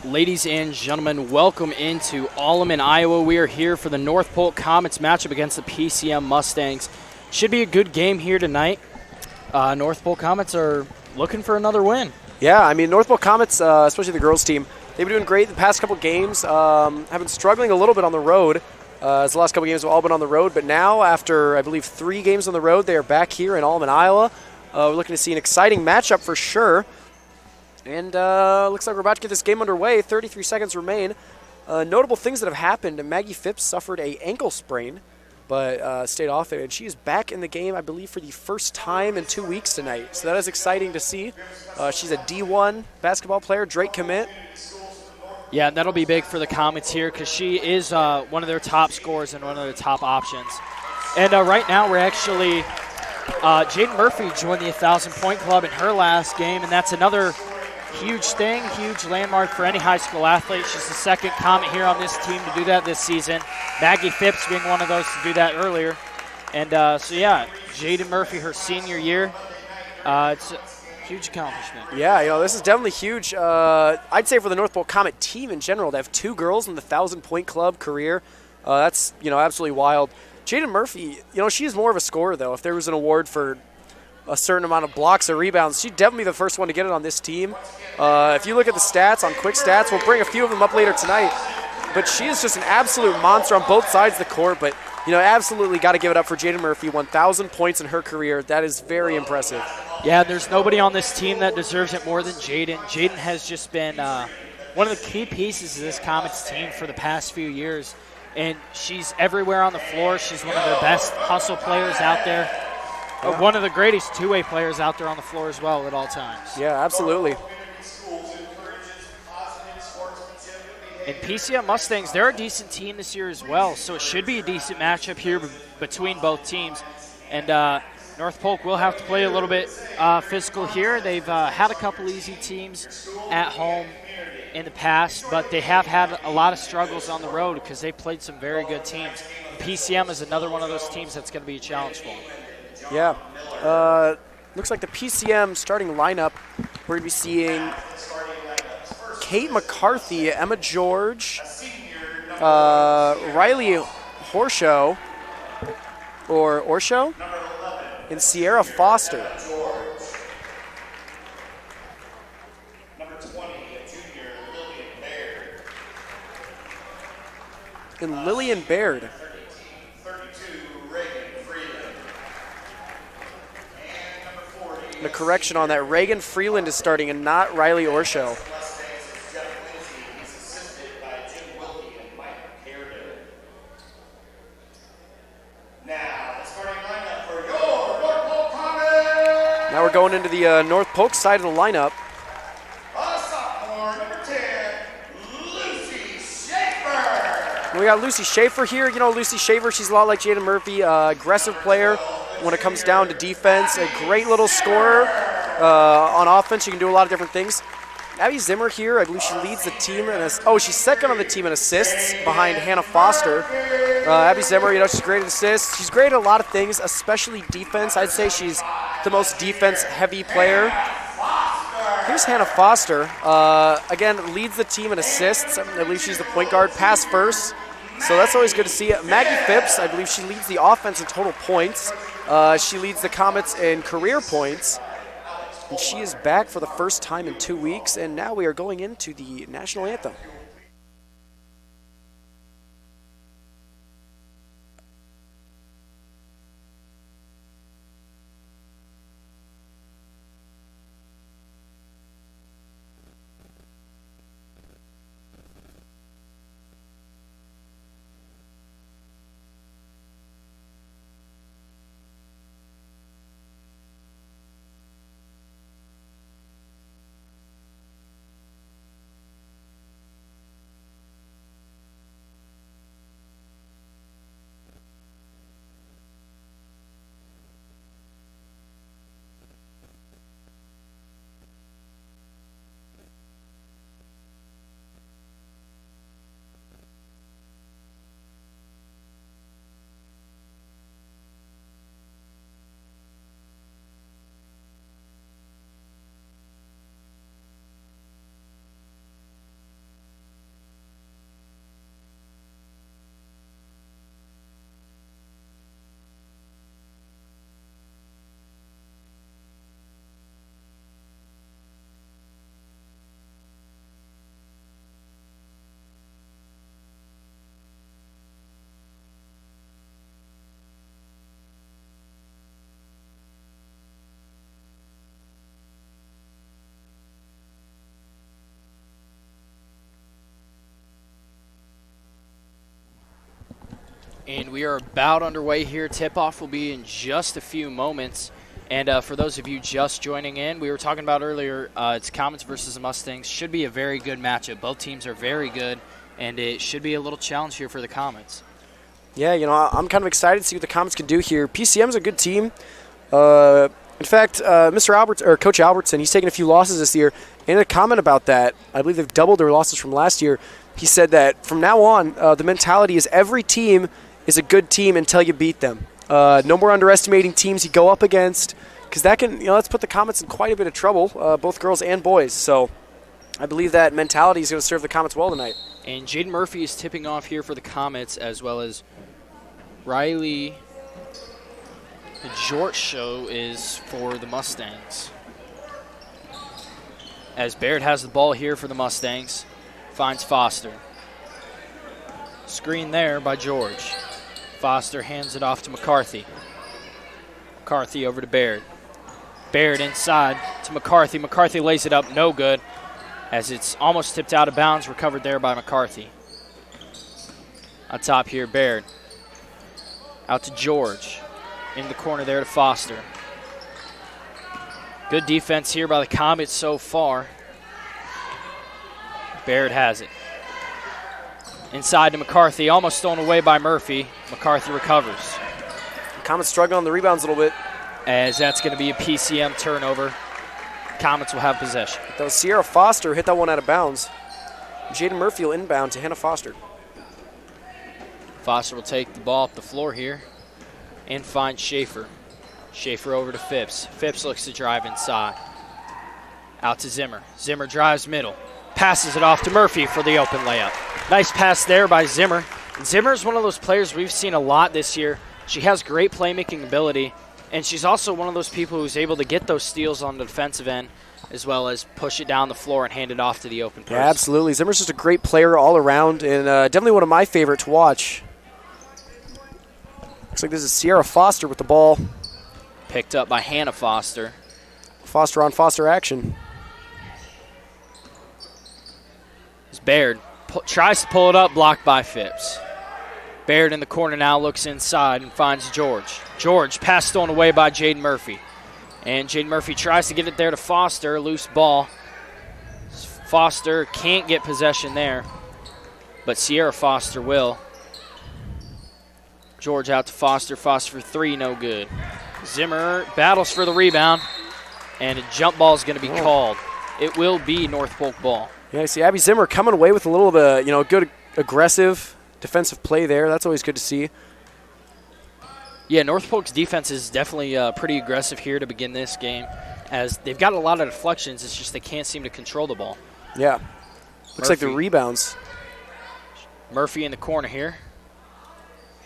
Ladies and gentlemen, welcome into Alleman, Iowa. We are here for the North Polk Comets matchup against the PCM Mustangs. Should be a good game here tonight. North Polk Comets are looking for another win. Yeah, I mean, North Polk Comets, especially the girls team, they've been doing great the past couple games. Have been struggling a little bit on the road. As the last couple games have all been on the road, but now after, I believe, 3 games on the road, they are back here in Alleman, Iowa. We're looking to see an exciting matchup for sure. And looks like we're about to get this game underway. 33 seconds remain. Notable things that have happened. Maggie Phipps suffered an ankle sprain, but stayed off it. And she is back in the game, I believe, for the first time in 2 weeks tonight. So that is exciting to see. She's a D1 basketball player, Drake commit. Yeah, that'll be big for the Comets here because she is one of their top scorers and one of their top options. And right now we're actually Jaden Murphy joined the 1,000-point club in her last game, and that's another huge thing, huge landmark for any high school athlete. She's the second Comet here on this team to do that this season. Maggie Phipps being one of those to do that earlier. And so, yeah, Jaden Murphy, her senior year, it's a huge accomplishment. Yeah, this is definitely huge. I'd say for the North Polk Comet team in general, to have 2 girls in the 1,000-point club career, that's, absolutely wild. Jaden Murphy, she is more of a scorer, though. If there was an award for a certain amount of blocks or rebounds, she'd definitely be the first one to get it on this team. If you look at the stats on Quick Stats, we'll bring a few of them up later tonight, but she is just an absolute monster on both sides of the court. But, absolutely got to give it up for Jaden Murphy. 1,000 points in her career. That is very impressive. Yeah, there's nobody on this team that deserves it more than Jaden. Jaden has just been one of the key pieces of this Comets team for the past few years, and she's everywhere on the floor. She's one of the best hustle players out there. Yeah. One of the greatest two-way players out there on the floor as well at all times. Yeah, absolutely. And PCM Mustangs, they're a decent team this year as well, so it should be a decent matchup here between both teams. And North Polk will have to play a little bit physical here. They've had a couple easy teams at home in the past, but they have had a lot of struggles on the road because they played some very good teams. PCM is another one of those teams that's going to be a challenge for them. Yeah. Looks like the PCM starting lineup, we're going to be seeing Kate McCarthy, Emma George, Riley Horshow, and Sierra Foster. And Lillian Baird. And a correction on that, Reagan Freeland is starting and not Riley Orshow. Now we're going into the North Polk side of the lineup. We got Lucy Schaefer here. Lucy Schaefer, she's a lot like Jaden Murphy, aggressive player when it comes down to defense, a great little scorer on offense. She can do a lot of different things. Abby Zimmer here, I believe she leads the team she's second on the team in assists behind Hannah Foster. Abby Zimmer, she's great at assists. She's great at a lot of things, especially defense. I'd say she's the most defense-heavy player. Here's Hannah Foster. Again, leads the team in assists. I believe she's the point guard, pass first. So that's always good to see. Maggie Phipps, I believe she leads the offense in total points. She leads the Comets in career points. And she is back for the first time in 2 weeks. And now we are going into the national anthem. And we are about underway here. Tip-off will be in just a few moments. And for those of you just joining in, we were talking about earlier, it's Comets versus the Mustangs. Should be a very good matchup. Both teams are very good, and it should be a little challenge here for the Comets. Yeah, I'm kind of excited to see what the Comets can do here. PCM's a good team. In fact, Coach Albertson, he's taken a few losses this year. And a comment about that, I believe they've doubled their losses from last year. He said that from now on, the mentality is every team is a good team until you beat them. No more underestimating teams you go up against, because that can, let's put the Comets in quite a bit of trouble, both girls and boys. So I believe that mentality is going to serve the Comets well tonight. And Jaden Murphy is tipping off here for the Comets, as well as Riley. The George show is for the Mustangs. As Baird has the ball here for the Mustangs, finds Foster. Screen there by George. Foster hands it off to McCarthy. McCarthy over to Baird. Baird inside to McCarthy. McCarthy lays it up, no good, as it's almost tipped out of bounds, recovered there by McCarthy. On top here, Baird. Out to George. In the corner there to Foster. Good defense here by the Comets so far. Baird has it. Inside to McCarthy, almost stolen away by Murphy. McCarthy recovers. The Comets struggling on the rebounds a little bit. As that's going to be a PCM turnover. Comets will have possession. That was Sierra Foster hit that one out of bounds. Jaden Murphy will inbound to Hannah Foster. Foster will take the ball up the floor here and find Schaefer. Schaefer over to Phipps. Phipps looks to drive inside. Out to Zimmer. Zimmer drives middle. Passes it off to Murphy for the open layup. Nice pass there by Zimmer. Zimmer is one of those players we've seen a lot this year. She has great playmaking ability, and she's also one of those people who's able to get those steals on the defensive end as well as push it down the floor and hand it off to the open person. Yeah, absolutely. Zimmer's just a great player all around, and definitely one of my favorite to watch. Looks like this is Sierra Foster with the ball. Picked up by Hannah Foster. Foster on Foster action. As Baird tries to pull it up, blocked by Phipps. Baird in the corner now looks inside and finds George. George, pass stolen away by Jaden Murphy. And Jaden Murphy tries to get it there to Foster, loose ball. Foster can't get possession there, but Sierra Foster will. George out to Foster. Foster for three, no good. Zimmer battles for the rebound, and a jump ball is going to be called. It will be North Polk ball. Yeah, I see Abby Zimmer coming away with a little bit of good aggressive defensive play there. That's always good to see. Yeah, North Polk's defense is definitely pretty aggressive here to begin this game, as they've got a lot of deflections. It's just they can't seem to control the ball. Yeah. Looks like the rebounds. Murphy in the corner here.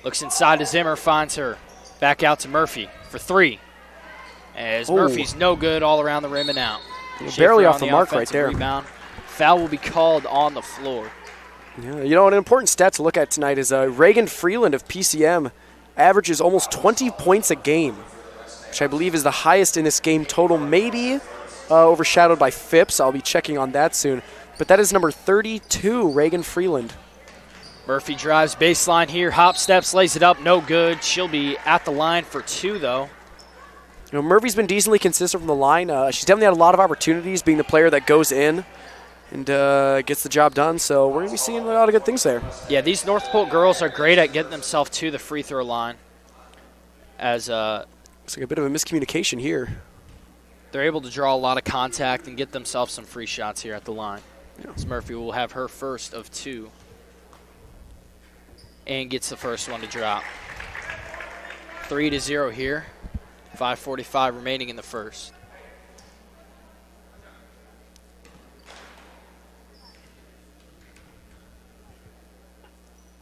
Looks inside to Zimmer, finds her. Back out to Murphy for three. As Murphy's no good all around the rim and out. Barely off the mark right there. Rebound. Foul will be called on the floor. Yeah, an important stat to look at tonight is Reagan Freeland of PCM averages almost 20 points a game, which I believe is the highest in this game total, maybe overshadowed by Phipps. I'll be checking on that soon. But that is number 32, Reagan Freeland. Murphy drives baseline here, hop steps, lays it up, no good. She'll be at the line for two, though. Murphy's been decently consistent from the line. She's definitely had a lot of opportunities being the player that goes in and gets the job done, so we're going to be seeing a lot of good things there. Yeah, these North Polk girls are great at getting themselves to the free throw line. As looks like a bit of a miscommunication here. They're able to draw a lot of contact and get themselves some free shots here at the line. Yeah. As Murphy will have her first of two and gets the first one to drop. 3-0 here. 5:45 remaining in the first.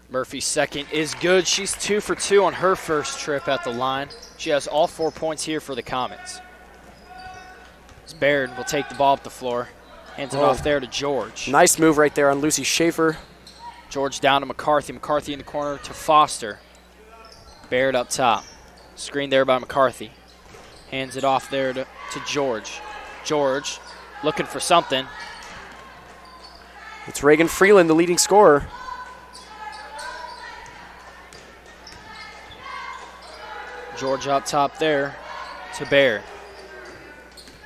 Murphy's second is good. She's 2 for 2 on her first trip at the line. She has all 4 points here for the Comets. As Baird will take the ball up the floor. Hands it off there to George. Nice move right there on Lucy Schaefer. George down to McCarthy. McCarthy in the corner to Foster. Baird up top. Screen there by McCarthy. Hands it off there to George. George looking for something. It's Reagan Freeland, the leading scorer. George up top there to Baird.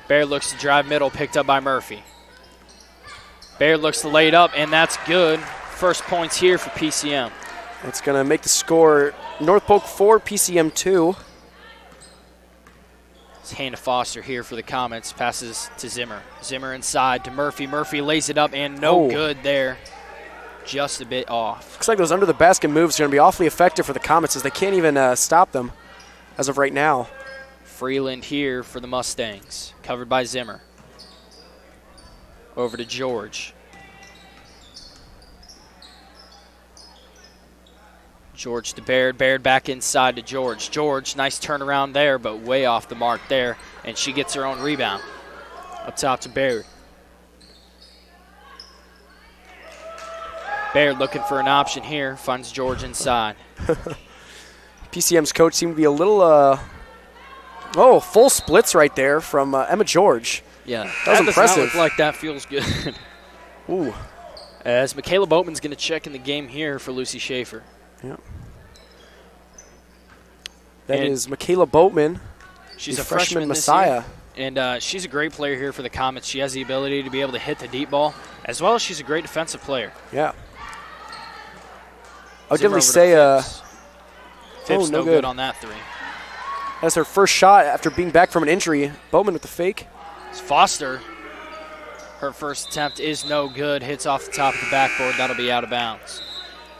Baird looks to drive middle, picked up by Murphy. Baird looks to lay it up, and that's good. First points here for PCM. That's going to make the score North Polk 4, PCM 2. It's Hannah Foster here for the Comets. Passes to Zimmer. Zimmer inside to Murphy. Murphy lays it up, and no good there. Just a bit off. Looks like those under the basket moves are going to be awfully effective for the Comets as they can't even stop them as of right now. Freeland here for the Mustangs. Covered by Zimmer. Over to George. George to Baird. Baird back inside to George. George, nice turnaround there, but way off the mark there. And she gets her own rebound. Up top to Baird. Baird looking for an option here. Finds George inside. PCM's coach seemed to be a little, full splits right there from Emma George. Yeah, that was impressive. Does not look like that feels good. Ooh. As Michaela Boatman's going to check in the game here for Lucy Schaefer. Yeah. That is Michaela Boatman. She's a freshman Messiah. And she's a great player here for the Comets. She has the ability to be able to hit the deep ball, as well as she's a great defensive player. Yeah. I would definitely say Phipps no good on that three. That's her first shot after being back from an injury. Bowman with the fake. It's Foster. Her first attempt is no good. Hits off the top of the backboard. That'll be out of bounds.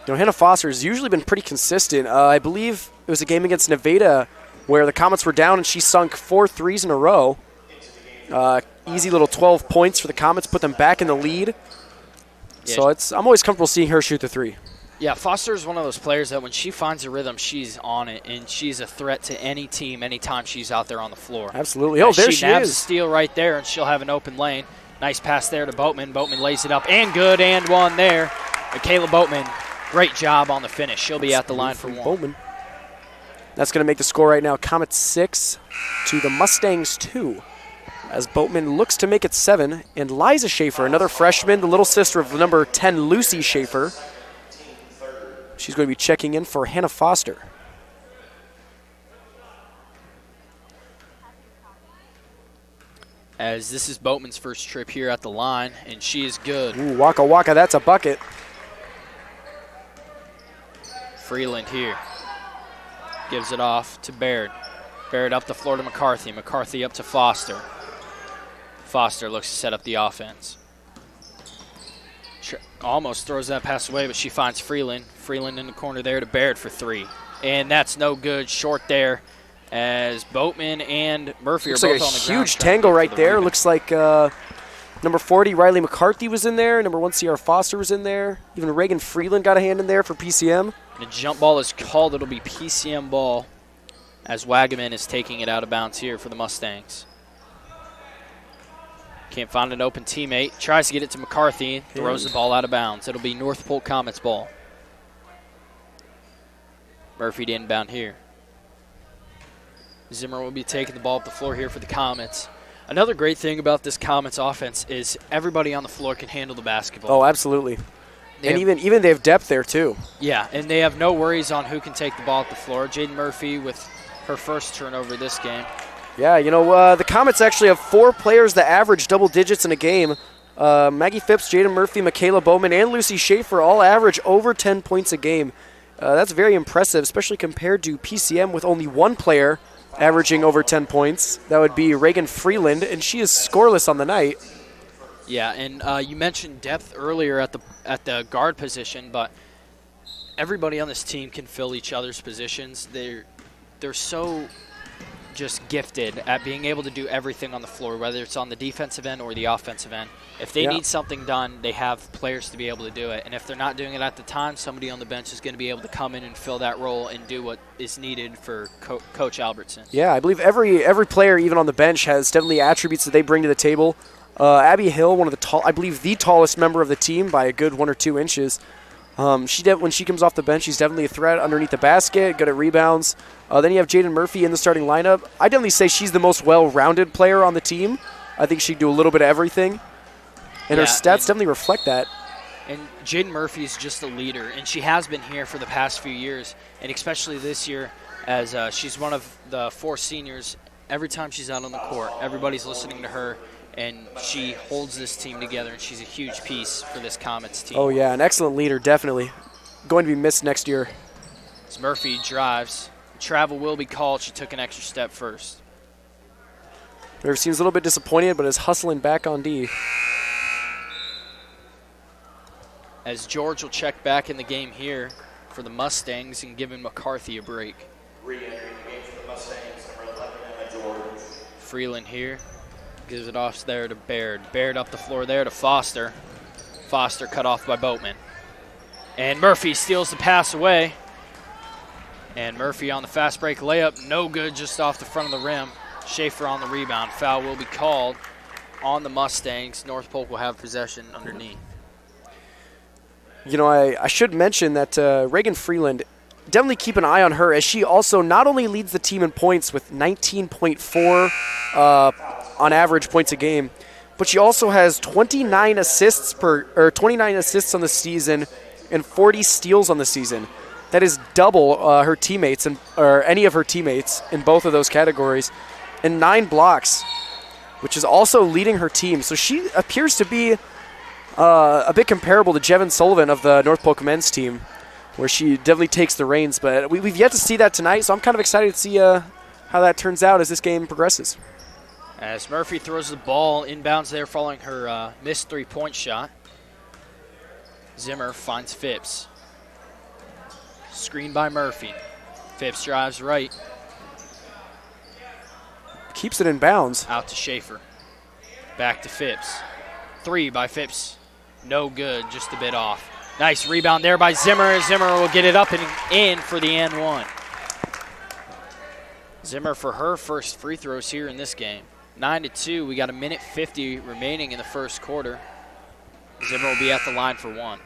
You know, Hannah Foster has usually been pretty consistent. I believe it was a game against Nevada where the Comets were down and she sunk 4 threes in a row. Easy little 12 points for the Comets, put them back in the lead. Yeah. So I'm always comfortable seeing her shoot the three. Yeah, Foster is one of those players that when she finds a rhythm, she's on it, and she's a threat to any team anytime she's out there on the floor. Absolutely. Oh, there she She nabs is. a steal right there, and she'll have an open lane. Nice pass there to Boatman. Boatman lays it up, and good, and one there. Michaela Boatman, great job on the finish. She'll be at the line for one. Boatman. That's going to make the score right now. Comets 6 to the Mustangs 2. As Boatman looks to make it 7. And Liza Schaefer, another freshman, the little sister of number 10, Lucy Schaefer. She's going to be checking in for Hannah Foster. As this is Boatman's first trip here at the line, and she is good. Ooh, Waka Waka, that's a bucket. Freeland here. Gives it off to Baird. Baird up the floor to McCarthy. McCarthy up to Foster. Foster looks to set up the offense. Almost throws that pass away, but she finds Freeland. Freeland in the corner there to Baird for 3. And that's no good. Short there as Boatman and Murphy are both on the ground. Looks like a huge tangle right there. Looks like number 40, Riley McCarthy was in there. Number 1, Sierra Foster was in there. Even Reagan Freeland got a hand in there for PCM. The jump ball is called. It'll be PCM ball as Wagaman is taking it out of bounds here for the Mustangs. Can't find an open teammate. Tries to get it to McCarthy. Throws the ball out of bounds. It'll be North Polk Comets ball. Murphy to inbound here. Zimmer will be taking the ball up the floor here for the Comets. Another great thing about this Comets offense is everybody on the floor can handle the basketball. Oh, absolutely. And even they have depth there, too. Yeah, and they have no worries on who can take the ball at the floor. Jaden Murphy with her first turnover this game. Yeah, you know, the Comets actually have 4 players that average double digits in a game. Maggie Phipps, Jaden Murphy, Michaela Bowman, and Lucy Schaefer all average over 10 points a game. That's very impressive, especially compared to PCM with only 1 player averaging over 10 points. That would be Reagan Freeland, and she is scoreless on the night. Yeah, and you mentioned depth earlier at the guard position, but everybody on this team can fill each other's positions. They're so just gifted at being able to do everything on the floor, whether it's on the defensive end or the offensive end. If they need something done, they have players to be able to do it. And if they're not doing it at the time, somebody on the bench is going to be able to come in and fill that role and do what is needed for Coach Albertson. Yeah, I believe every player, even on the bench, has definitely attributes that they bring to the table. Abby Hill, one of the I believe the tallest member of the team by a good 1 or 2 inches. When she comes off the bench, she's definitely a threat underneath the basket, good at rebounds. Then you have Jaden Murphy in the starting lineup. I definitely say she's the most well-rounded player on the team. I think she can do a little bit of everything. And her stats definitely reflect that. And Jaden Murphy is just a leader, and she has been here for the past few years, and especially this year. as she's one of the 4 seniors. Every time she's out on the court, everybody's listening to her, and she holds this team together, and she's a huge piece for this Comets team. Oh, yeah, an excellent leader, definitely. Going to be missed next year. As Murphy drives, travel will be called. She took an extra step first. Murphy seems a little bit disappointed, but is hustling back on D. As George will check back in the game here for the Mustangs and giving McCarthy a break. Re-entering the game for the Mustangs, number 11, Emma George. Freeland here. Gives it off there to Baird. Baird up the floor there to Foster. Foster cut off by Boatman. And Murphy steals the pass away. And Murphy on the fast break layup. No good, just off the front of the rim. Schaefer on the rebound. Foul will be called on the Mustangs. North Polk will have possession underneath. You know, I should mention that Reagan Freeland, definitely keep an eye on her, as she also not only leads the team in points with 19.4 on average points a game, but she also has 29 assists on the season and 40 steals on the season. That is double her teammates or any of her teammates in both of those categories, and 9 blocks, which is also leading her team. So she appears to be a bit comparable to Jevin Sullivan of the North Polk men's team, where she definitely takes the reins. But we've yet to see that tonight, so I'm kind of excited to see how that turns out as this game progresses. As Murphy throws the ball inbounds there following her missed three-point shot. Zimmer finds Phipps. Screen by Murphy. Phipps drives right. Keeps it in bounds. Out to Schaefer. Back to Phipps. 3 by Phipps. No good, just a bit off. Nice rebound there by Zimmer. Zimmer will get it up and in for the and one. Zimmer for her first free throws here in this game. 9-2. We got 1:50 remaining in the first quarter. Zimmer will be at the line for one.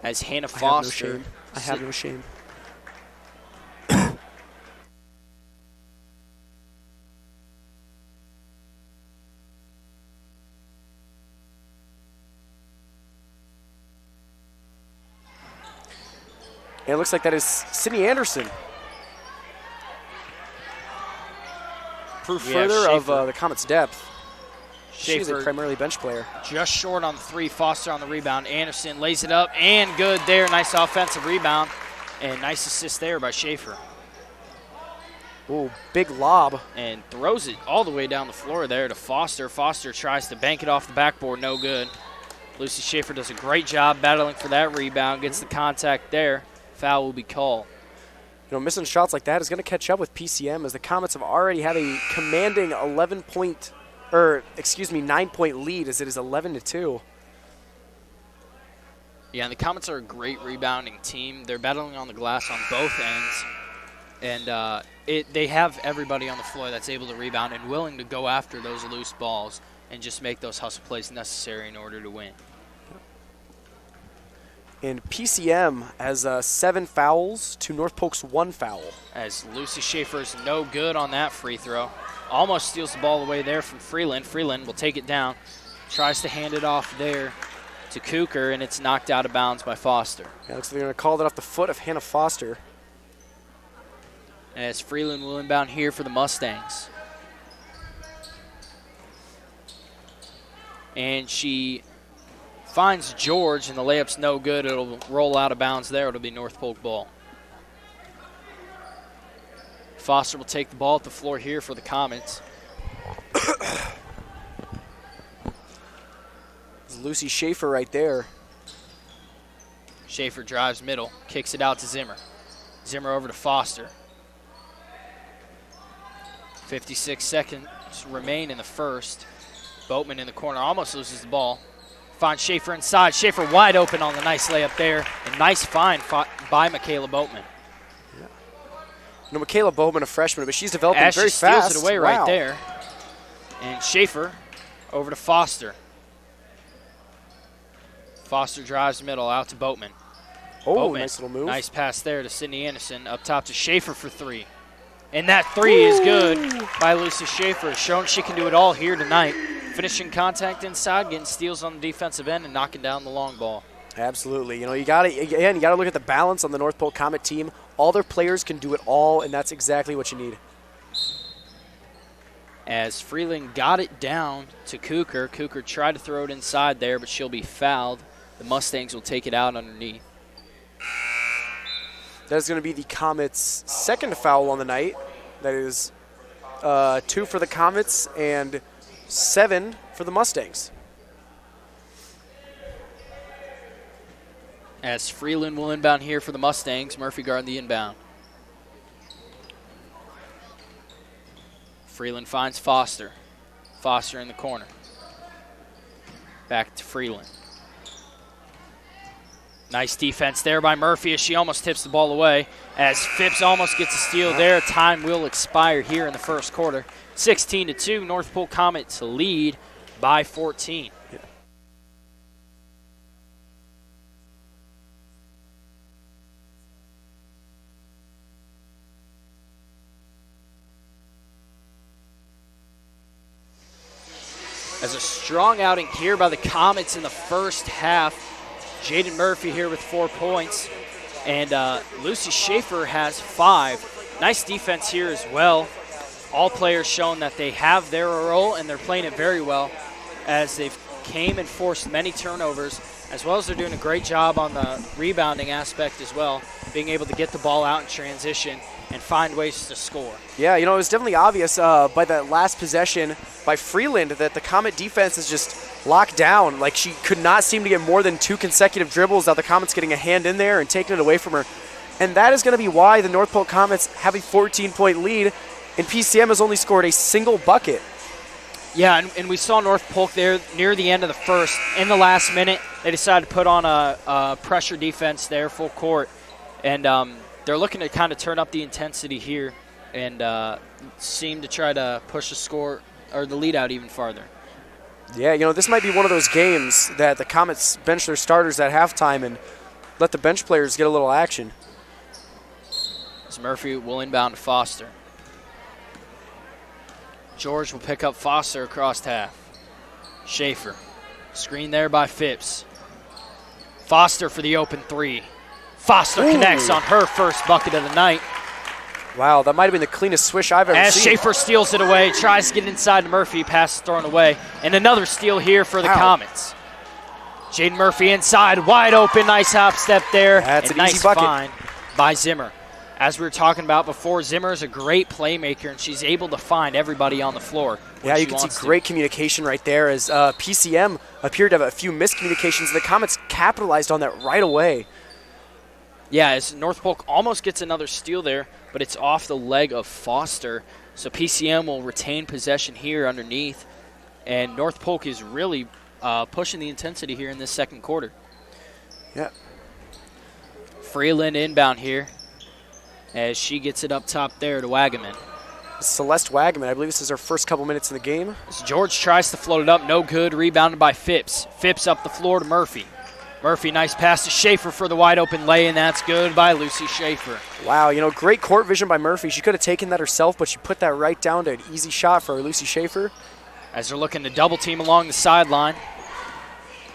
As Hannah Foster. I have no shame. And it looks like that is Sydney Anderson. Proof further of the Comets' depth. She's a primarily bench player. Just short on the 3. Foster on the rebound. Anderson lays it up and good there. Nice offensive rebound. And nice assist there by Schaefer. Ooh, big lob. And throws it all the way down the floor there to Foster. Foster tries to bank it off the backboard. No good. Lucy Schaefer does a great job battling for that rebound. Gets the contact there. Foul will be called. You know, missing shots like that is going to catch up with PCM, as the Comets have already had a commanding 9-point lead, as it is 11-2. Yeah, and the Comets are a great rebounding team. They're battling on the glass on both ends. And they have everybody on the floor that's able to rebound and willing to go after those loose balls and just make those hustle plays necessary in order to win. And PCM has 7 fouls to North Polk's 1 foul. As Lucy Schaefer's no good on that free throw. Almost steals the ball away there from Freeland. Freeland will take it down. Tries to hand it off there to Cooker, and it's knocked out of bounds by Foster. Yeah, looks like they're going to call that off the foot of Hannah Foster. As Freeland will inbound here for the Mustangs. And she finds George, and the layup's no good. It'll roll out of bounds there. It'll be North Polk ball. Foster will take the ball at the floor here for the Comets. Lucy Schaefer right there. Schaefer drives middle, kicks it out to Zimmer. Zimmer over to Foster. 56 seconds remain in the first. Boatman in the corner almost loses the ball. Finds Schaefer inside. Schaefer wide open on the nice layup there. And nice find by Michaela Boatman. Yeah. You know, Michaela Boatman, a freshman, but she's developing As very she steals fast. It away right there. And Schaefer over to Foster. Foster drives middle out to Boatman. Oh, Boatman, nice little move. Nice pass there to Sydney Anderson. Up top to Schaefer for 3. And that 3 is good by Lucy Schaefer, showing she can do it all here tonight. Finishing contact inside, getting steals on the defensive end, and knocking down the long ball. Absolutely. You know, you got to look at the balance on the North Polk Comet team. All their players can do it all, and that's exactly what you need. As Freeland got it down to Cooker. Cooker tried to throw it inside there, but she'll be fouled. The Mustangs will take it out underneath. That's going to be the Comets' second foul on the night. That is 2 for the Comets and 7 for the Mustangs. As Freeland will inbound here for the Mustangs. Murphy guarding the inbound. Freeland finds Foster. Foster in the corner. Back to Freeland. Nice defense there by Murphy as she almost tips the ball away. As Phipps almost gets a steal there. Time will expire here in the first quarter. 16-2, North Polk Comets lead by 14. As a strong outing here by the Comets in the first half. Jaden Murphy here with 4 points. And Lucy Schaefer has 5. Nice defense here as well. All players showing that they have their role and they're playing it very well as they've came and forced many turnovers, as well as they're doing a great job on the rebounding aspect as well, being able to get the ball out in transition and find ways to score. Yeah, you know, it was definitely obvious by that last possession by Freeland that the Comet defense is just locked down. Like, she could not seem to get more than 2 consecutive dribbles without the Comets getting a hand in there and taking it away from her. And that is going to be why the North Polk Comets have a 14-point lead, and PCM has only scored a single bucket. Yeah, and we saw North Polk there near the end of the first. In the last minute, they decided to put on a pressure defense there, full court. And they're looking to kind of turn up the intensity here and seem to try to push the score or the lead out even farther. Yeah, you know, this might be one of those games that the Comets bench their starters at halftime and let the bench players get a little action. As Murphy will inbound to Foster. George will pick up Foster across half. Schaefer. Screen there by Phipps. Foster for the open 3. Foster connects on her first bucket of the night. Wow, that might have been the cleanest swish I've ever seen. As Schaefer steals it away, tries to get inside to Murphy, pass is thrown away. And another steal here for the Comets. Jaden Murphy inside, wide open, nice hop step there. That's and an nice easy bucket. find by Zimmer. As we were talking about before, Zimmer is a great playmaker, and she's able to find everybody on the floor. Yeah, you can see great communication right there as PCM appeared to have a few miscommunications, and the Comets capitalized on that right away. Yeah, as North Polk almost gets another steal there, but it's off the leg of Foster. So PCM will retain possession here underneath, and North Polk is really pushing the intensity here in this second quarter. Yeah. Freeland inbound here as she gets it up top there to Wagaman. Celeste Wagaman, I believe this is her first couple minutes in the game. As George tries to float it up, no good, rebounded by Phipps. Phipps up the floor to Murphy. Murphy, nice pass to Schaefer for the wide open lay, and that's good by Lucy Schaefer. Wow, you know, great court vision by Murphy. She could have taken that herself, but she put that right down to an easy shot for Lucy Schaefer. As they're looking to double team along the sideline,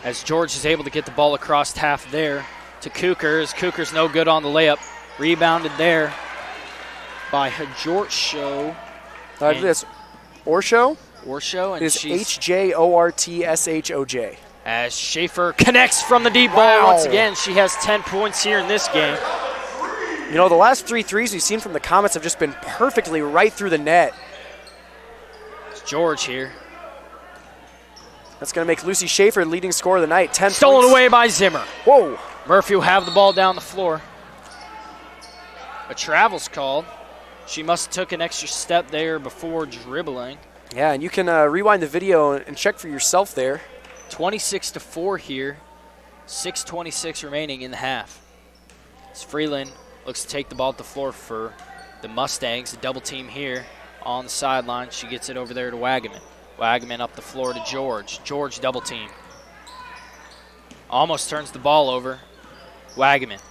as George is able to get the ball across half there to Cooker, as Cooker's no good on the layup. Rebounded there by Hajortsho. This Orsho? Orsho, and it's she's HJORTSHOJ. As Schaefer connects from the deep ball once again. She has 10 points here in this game. You know, the last 3 threes we've seen from the Comets have just been perfectly right through the net. It's George here. That's going to make Lucy Schaefer leading scorer of the night. 10 Stolen points. away by Zimmer. Whoa. Murphy will have the ball down the floor. A travel's called. She must have took an extra step there before dribbling. Yeah, and you can rewind the video and check for yourself there. 26-4 here. 6:26 remaining in the half. As Freeland looks to take the ball at the floor for the Mustangs. A double team here on the sideline. She gets it over there to Wagaman. Wagaman up the floor to George. George double team. Almost turns the ball over. Wagaman.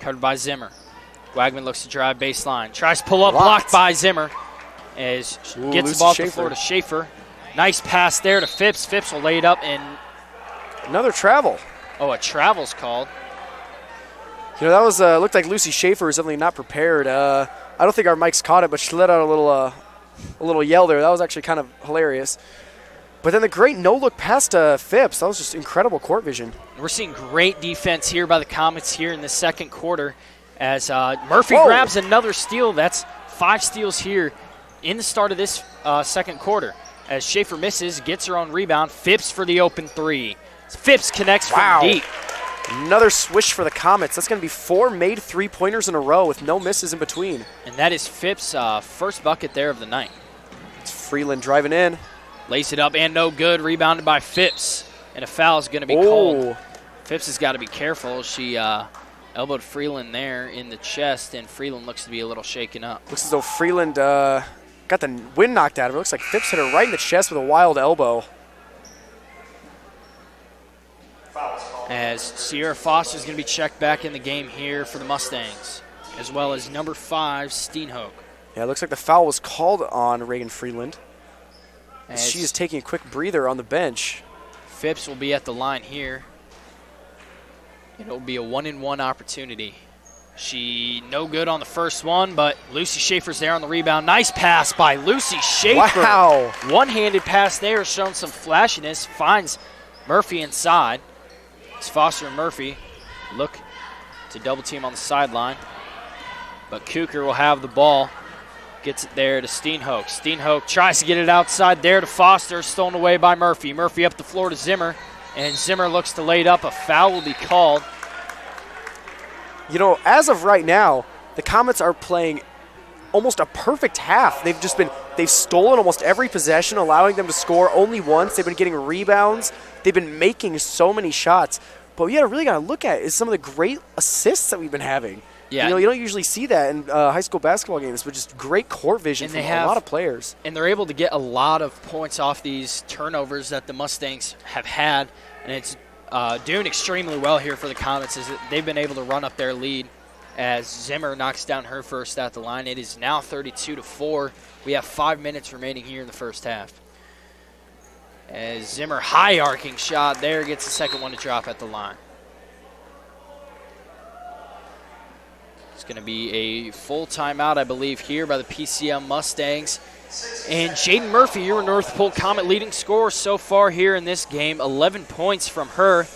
Covered by Zimmer. Wagaman looks to drive baseline. Tries to pull up, blocked by Zimmer. As gets the ball to the floor to Schaefer. Nice pass there to Phipps. Phipps will lay it up and another travel. Oh, a travel's called. You know, that was looked like Lucy Schaefer was definitely not prepared. I don't think our mics caught it, but she let out a little yell there. That was actually kind of hilarious. But then the great no-look pass to Phipps. That was just incredible court vision. We're seeing great defense here by the Comets here in the second quarter as Murphy grabs another steal. That's 5 steals here in the start of this second quarter. As Schaefer misses, gets her own rebound. Phipps for the open 3. Phipps connects from deep. Another swish for the Comets. That's going to be 4 made 3-pointers in a row with no misses in between. And that is Phipps' first bucket there of the night. It's Freeland driving in. Lace it up and no good. Rebounded by Phipps. And a foul is going to be called. Phipps has got to be careful. She elbowed Freeland there in the chest, and Freeland looks to be a little shaken up. Looks as though Freeland got the wind knocked out of her. Looks like Phipps hit her right in the chest with a wild elbow. As Sierra Foster is going to be checked back in the game here for the Mustangs, as well as number 5, Steenhoek. Yeah, it looks like the foul was called on Reagan Freeland. As she is taking a quick breather on the bench. Phipps will be at the line here. It'll be a 1-and-1 opportunity. She no good on the first one, but Lucy Schaefer's there on the rebound. Nice pass by Lucy Schaefer. Wow. One-handed pass there, showing some flashiness. Finds Murphy inside. It's Foster and Murphy look to double team on the sideline. But Kucher will have the ball. Gets it there to Steenhoek. Steenhoek tries to get it outside there to Foster. Stolen away by Murphy. Murphy up the floor to Zimmer. And Zimmer looks to lay it up. A foul will be called. You know, as of right now, the Comets are playing almost a perfect half. They've stolen almost every possession, allowing them to score only once. They've been getting rebounds. They've been making so many shots. But what you really got to look at is some of the great assists that we've been having. Yeah. You know, you don't usually see that in high school basketball games, but just great court vision from a lot of players. And they're able to get a lot of points off these turnovers that the Mustangs have had. And it's doing extremely well here for the Comets as they've been able to run up their lead as Zimmer knocks down her first at the line. It is now 32-4. We have 5 minutes remaining here in the first half. As Zimmer, high arcing shot there, gets the second one to drop at the line. It's going to be a full timeout, I believe, here by the PCM Mustangs. And Jaden Murphy, your North Polk Comet leading scorer so far here in this game. 11 points from her,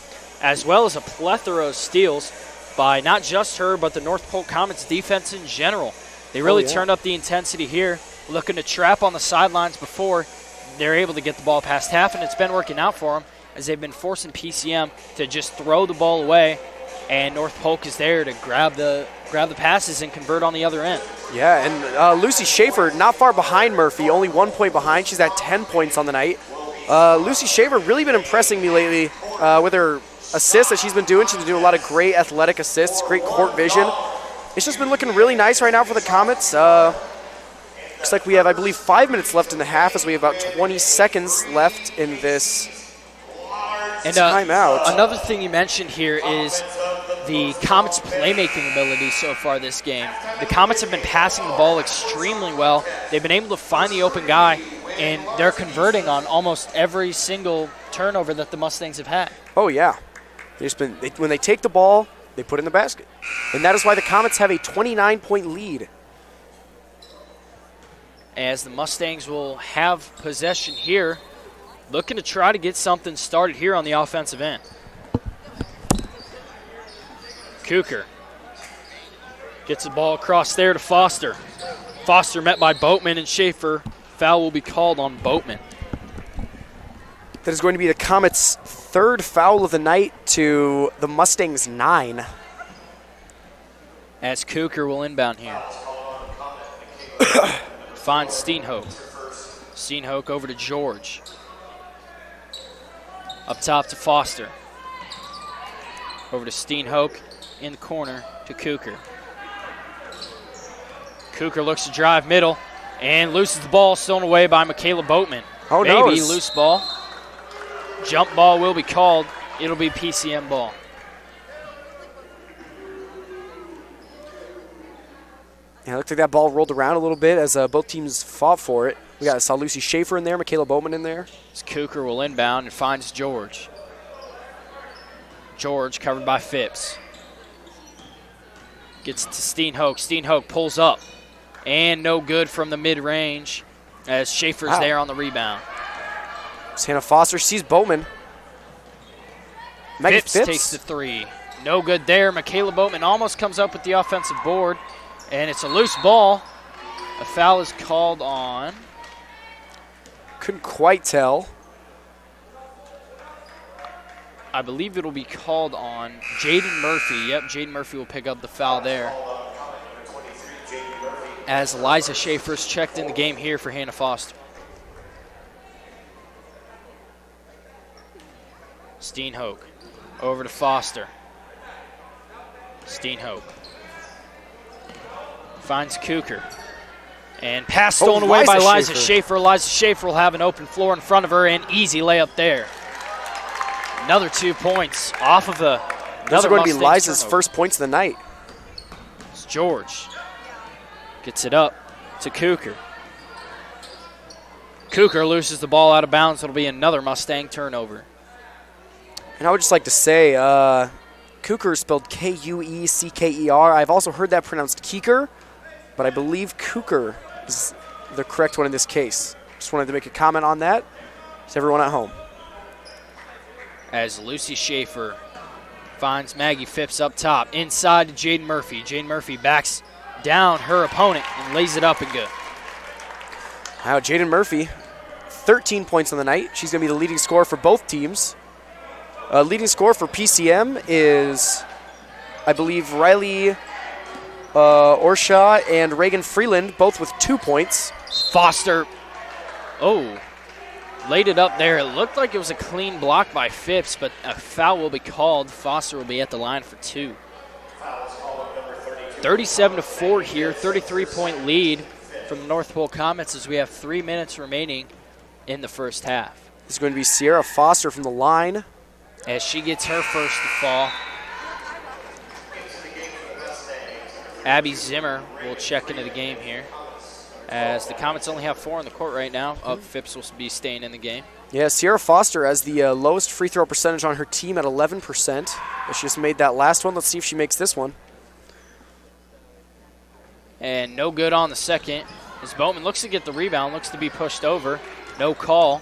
as well as a plethora of steals by not just her, but the North Polk Comets defense in general. They really turned up the intensity here, looking to trap on the sidelines before they're able to get the ball past half, and it's been working out for them as they've been forcing PCM to just throw the ball away, and North Polk is there to grab the passes and convert on the other end. Yeah, and Lucy Schaefer not far behind Murphy, only 1 point behind. She's at 10 points on the night. Lucy Schaefer really been impressing me lately with her assists that she's been doing. She's been doing a lot of great athletic assists, great court vision. It's just been looking really nice right now for the Comets. Looks like we have, I believe, 5 minutes left in the half as we have about 20 seconds left in this timeout. Another thing you mentioned here is the Comets' playmaking ability so far this game. The Comets have been passing the ball extremely well. They've been able to find the open guy, and they're converting on almost every single turnover that the Mustangs have had. Oh, yeah. When they take the ball, they put it in the basket. And that is why the Comets have a 29-point lead. As the Mustangs will have possession here, looking to try to get something started here on the offensive end. Kucher gets the ball across there to Foster. Foster met by Boatman and Schaefer. Foul will be called on Boatman. That is going to be the Comets' third foul of the night to the Mustangs' 9. As Kucher will inbound here. Finds Steenhoek. Steenhoek over to George. Up top to Foster. Over to Steenhoek in the corner to Kucher. Kucher looks to drive middle and loses the ball, stolen away by Michaela Boatman. Oh, no. Maybe loose ball. Jump ball will be called. It'll be PCM ball. Yeah, it looked like that ball rolled around a little bit as both teams fought for it. Saw Lucy Schaefer in there, Michaela Bowman in there. As Kucher will inbound and finds George. George covered by Phipps. Gets to Steenhoek. Steenhoek pulls up. And no good from the mid-range as Schaefer's there on the rebound. Hannah Foster sees Boatman. Phipps takes the three. No good there. Michaela Boatman almost comes up with the offensive board. And it's a loose ball. A foul is called on. Couldn't quite tell. I believe it'll be called on Jaden Murphy. Yep, Jaden Murphy will pick up the foul there. As Liza Schaefer's checked in the game here for Hannah Foster. Steenhoek over to Foster. Steenhoek finds Kucher. And pass stolen away by Liza Schaefer. Liza Schaefer will have an open floor in front of her, and easy layup there. Another 2 points off of a. Those are going to be Liza's first points of the night. It's George. Gets it up to Kucher. Kucher loses the ball out of bounds. It'll be another Mustang turnover. And I would just like to say, Kucher is spelled K-U-E-C-K-E-R. I've also heard that pronounced Keeker, but I believe Kucher is the correct one in this case. Just wanted to make a comment on that to everyone at home. As Lucy Schaefer finds Maggie Phipps up top. Inside to Jaden Murphy. Jaden Murphy backs down her opponent and lays it up and good. Now Jaden Murphy, 13 points on the night. She's going to be the leading scorer for both teams. Leading scorer for PCM is, I believe, Riley Orshaw and Reagan Freeland, both with 2 points. Foster, laid it up there. It looked like it was a clean block by Phipps, but a foul will be called. Foster will be at the line for 2. 37-4 here, 33-point lead from the North Pole Comets as we have 3 minutes remaining in the first half. This is going to be Sierra Foster from the line. As she gets her first to fall. Abby Zimmer will check into the game here. As the Comets only have 4 on the court right now. Phipps will be staying in the game. Yeah, Sierra Foster has the lowest free throw percentage on her team at 11%. She just made that last one. Let's see if she makes this one. And no good on the second. As Bowman looks to get the rebound, looks to be pushed over. No call.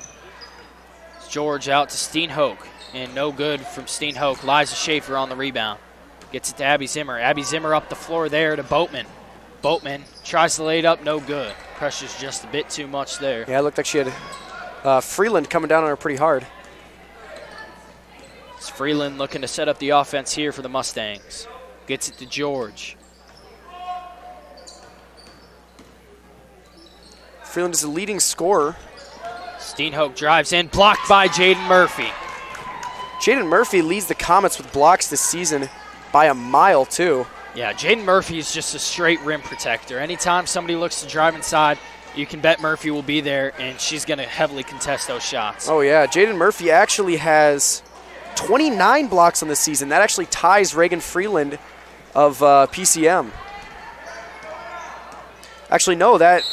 It's George out to Steenhoek. And no good from Steenhoek. Liza Schaefer on the rebound. Gets it to Abby Zimmer. Abby Zimmer up the floor there to Boatman. Boatman tries to lay it up, no good. Pressure's just a bit too much there. Yeah, it looked like she had Freeland coming down on her pretty hard. It's Freeland looking to set up the offense here for the Mustangs. Gets it to George. Freeland is the leading scorer. Steenhoek drives in, blocked by Jaden Murphy. Jaden Murphy leads the Comets with blocks this season by a mile, too. Yeah, Jaden Murphy is just a straight rim protector. Anytime somebody looks to drive inside, you can bet Murphy will be there, and she's going to heavily contest those shots. Oh, yeah. Jaden Murphy actually has 29 blocks on the season. That actually ties Reagan Freeland of PCM. Actually, no, that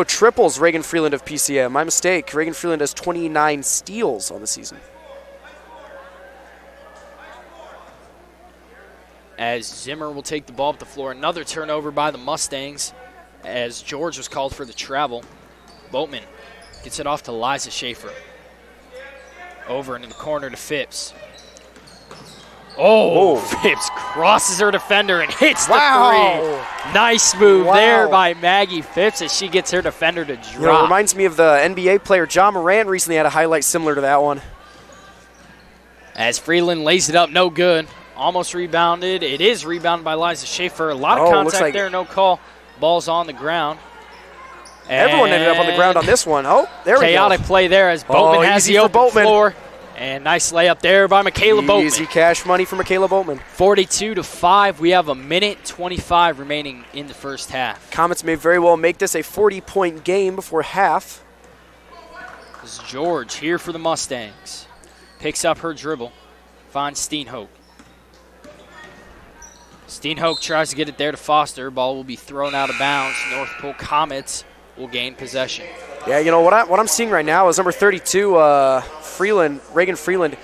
triples Reagan Freeland of PCM. My mistake. Reagan Freeland has 29 steals on the season. As Zimmer will take the ball up the floor. Another turnover by the Mustangs as George was called for the travel. Boatman gets it off to Liza Schaefer. Over into the corner to Phipps. Phipps crosses her defender and hits the three. Nice move there by Maggie Phipps as she gets her defender to drop. You know, it reminds me of the NBA player John Morant recently had a highlight similar to that one. As Freeland lays it up, no good. Almost rebounded. It is rebounded by Liza Schaefer. A lot of contact there, no call. Ball's on the ground. Everyone ended up on the ground on this one. Oh, there we go. Chaotic play there as Boatman has the open floor. And nice layup there by Michaela Boatman. Easy cash money for Michaela Boatman. 42-5. We have a minute 25 remaining in the first half. Comets may very well make this a 40-point game before half. This is George here for the Mustangs. Picks up her dribble. Finds Steenhoek. Steenhoek tries to get it there to Foster. Ball will be thrown out of bounds. North Pole Comets will gain possession. Yeah, you know what I'm seeing right now is number 32, Reagan Freeland.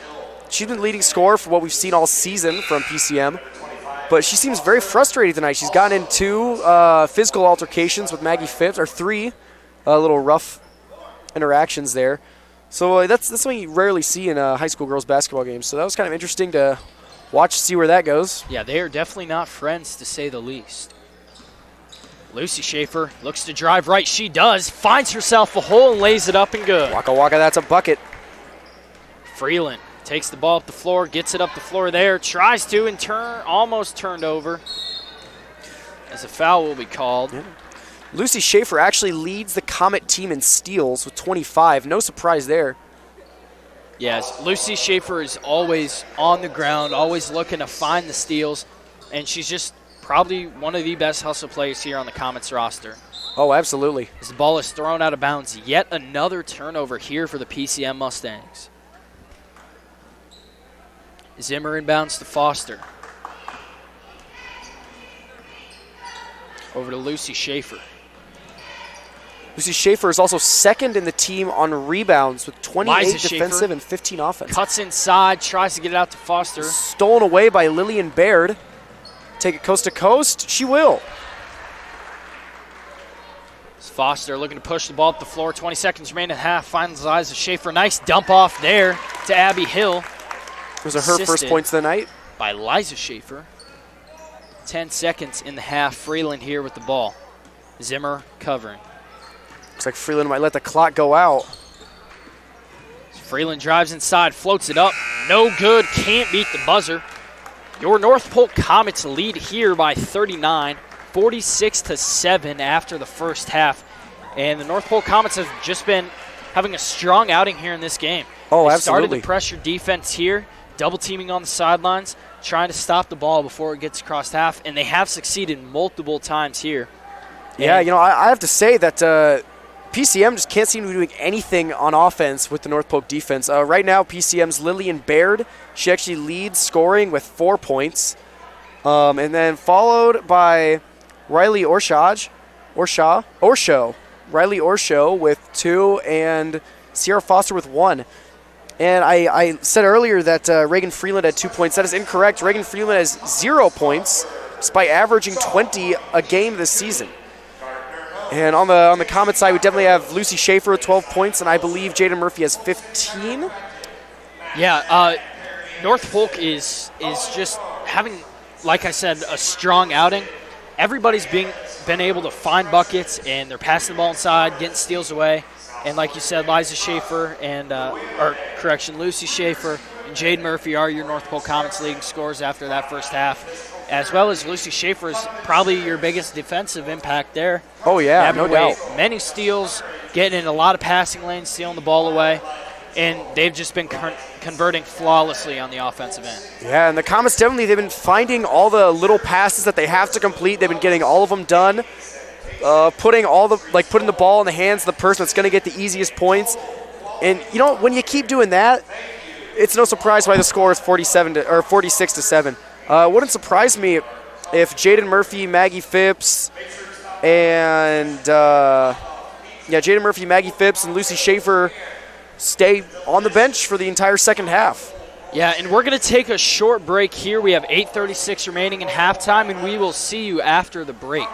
She's been leading scorer for what we've seen all season from PCM, but she seems very frustrated tonight. She's gotten in 2 physical altercations with Maggie Phipps, or 3 little rough interactions there. So that's something you rarely see in high school girls basketball games. So that was kind of interesting to watch, see where that goes. Yeah, they are definitely not friends, to say the least. Lucy Schaefer looks to drive right. She does. Finds herself a hole and lays it up and good. Waka waka, that's a bucket. Freeland takes the ball up the floor, gets it up the floor there, tries to, and almost turned over as a foul will be called. Yeah. Lucy Schaefer actually leads the Comet team in steals with 25. No surprise there. Yes, Lucy Schaefer is always on the ground, always looking to find the steals, and she's just probably one of the best hustle players here on the Comets roster. Oh, absolutely. As the ball is thrown out of bounds, yet another turnover here for the PCM Mustangs. Zimmer inbounds to Foster. Over to Lucy Schaefer. Lucy Schaefer is also second in the team on rebounds with 28 Liza defensive Schaefer and 15 offensive. cuts inside, tries to get it out to Foster. Stolen away by Lillian Baird. Take it coast to coast. She will. It's Foster looking to push the ball up the floor. 20 seconds remaining in half. Finds Liza Schaefer. Nice dump off there to Abby Hill. Those are her first points of the night. By Liza Schaefer. 10 seconds in the half. Freeland here with the ball. Zimmer covering. Looks like Freeland might let the clock go out. Freeland drives inside, floats it up. No good. Can't beat the buzzer. Your North Polk Comets lead here by 39, 46-7 after the first half. And the North Polk Comets have just been having a strong outing here in this game. Oh, they absolutely. Started the pressure defense here, double teaming on the sidelines, trying to stop the ball before it gets across half, and they have succeeded multiple times here. Yeah, you know, I have to say that PCM just can't seem to be doing anything on offense with the North Polk defense. Right now, PCM's Lillian Baird, she actually leads scoring with 4 points. And then followed by Riley Orshaw. Riley Orshow with 2 and Sierra Foster with 1. And I said earlier that Reagan Freeland had 2 points. That is incorrect. Reagan Freeland has 0 points despite averaging 20 a game this season. And on the Comet side, we definitely have Lucy Schaefer with 12 points, and I believe Jaden Murphy has 15. Yeah, North Polk is just having, like I said, a strong outing. Everybody's been able to find buckets, and they're passing the ball inside, getting steals away. And like you said, Liza Schaefer Lucy Schaefer and Jaden Murphy are your North Polk Comets leading scorers after that first half, as well as Lucy Schaefer is probably your biggest defensive impact there. Oh, yeah, no doubt. Many steals, getting in a lot of passing lanes, stealing the ball away, and they've just been converting flawlessly on the offensive end. Yeah, and the Comets definitely, they've been finding all the little passes that they have to complete. They've been getting all of them done, putting the ball in the hands of the person that's going to get the easiest points. And, you know, when you keep doing that, it's no surprise why the score is 46-7. Wouldn't surprise me if Jaden Murphy, Maggie Phipps, and Jaden Murphy, Maggie Phipps, and Lucy Schaefer stay on the bench for the entire second half. Yeah, and we're going to take a short break here. We have 8:36 remaining in halftime, and we will see you after the break.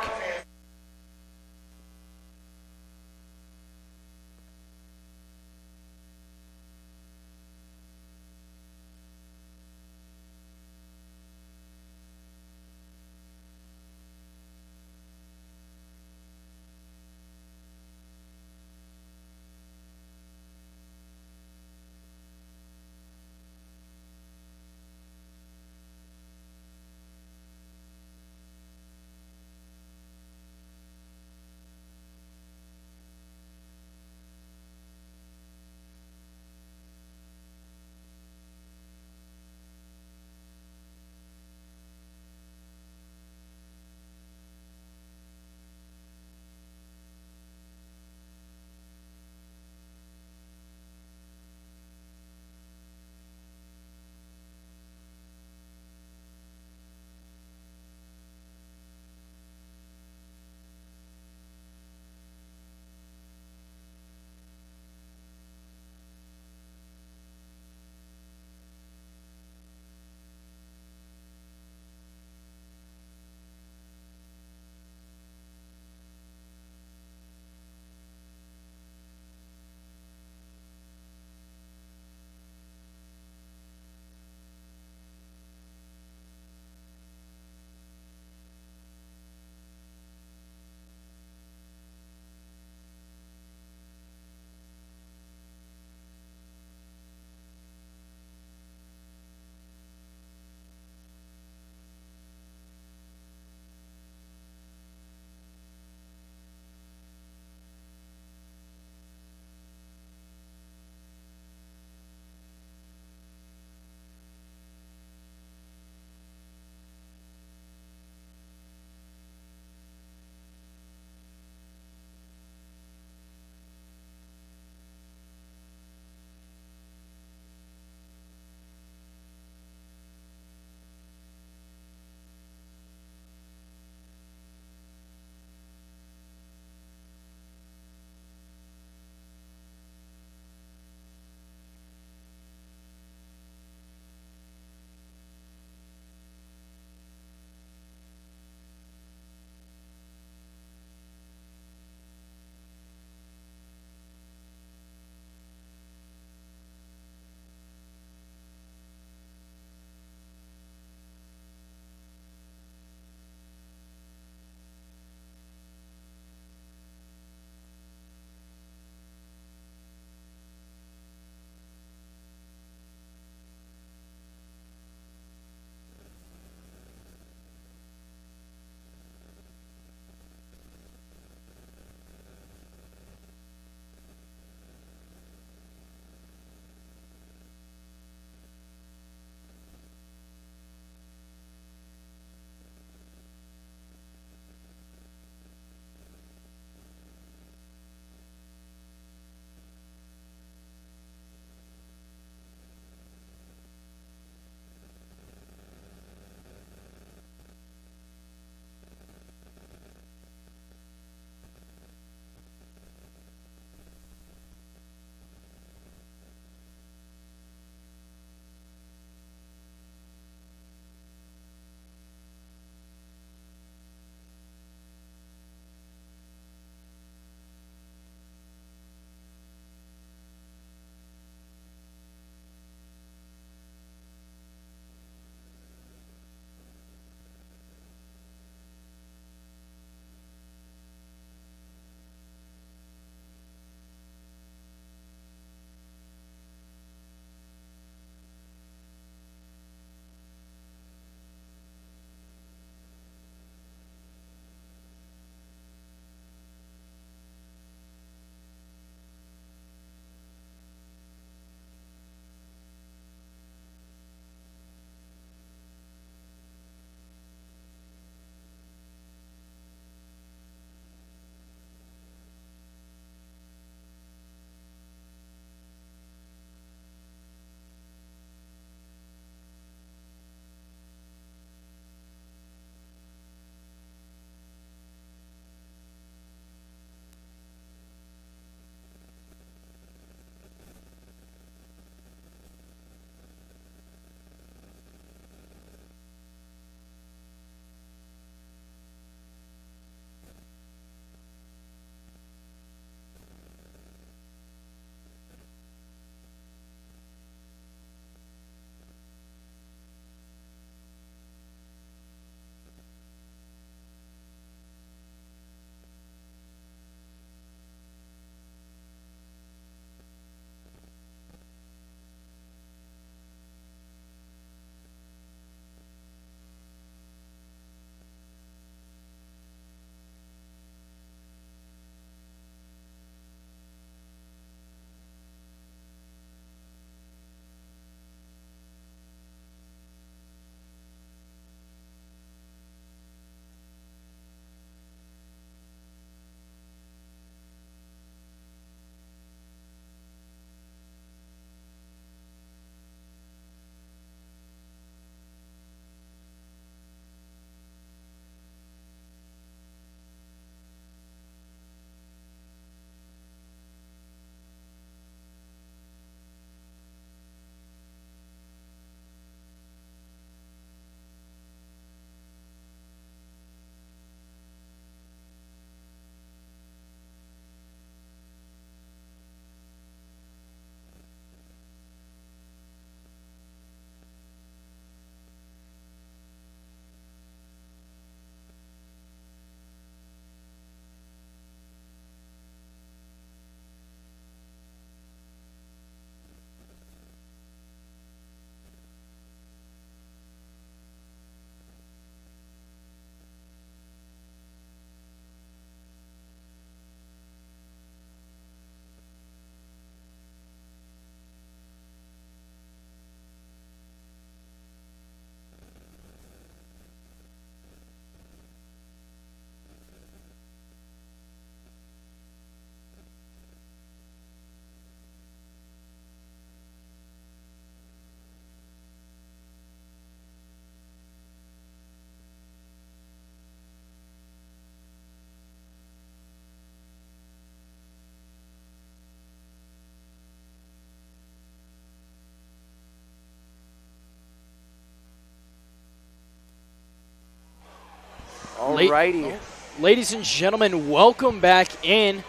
righty. Ladies and gentlemen, welcome back in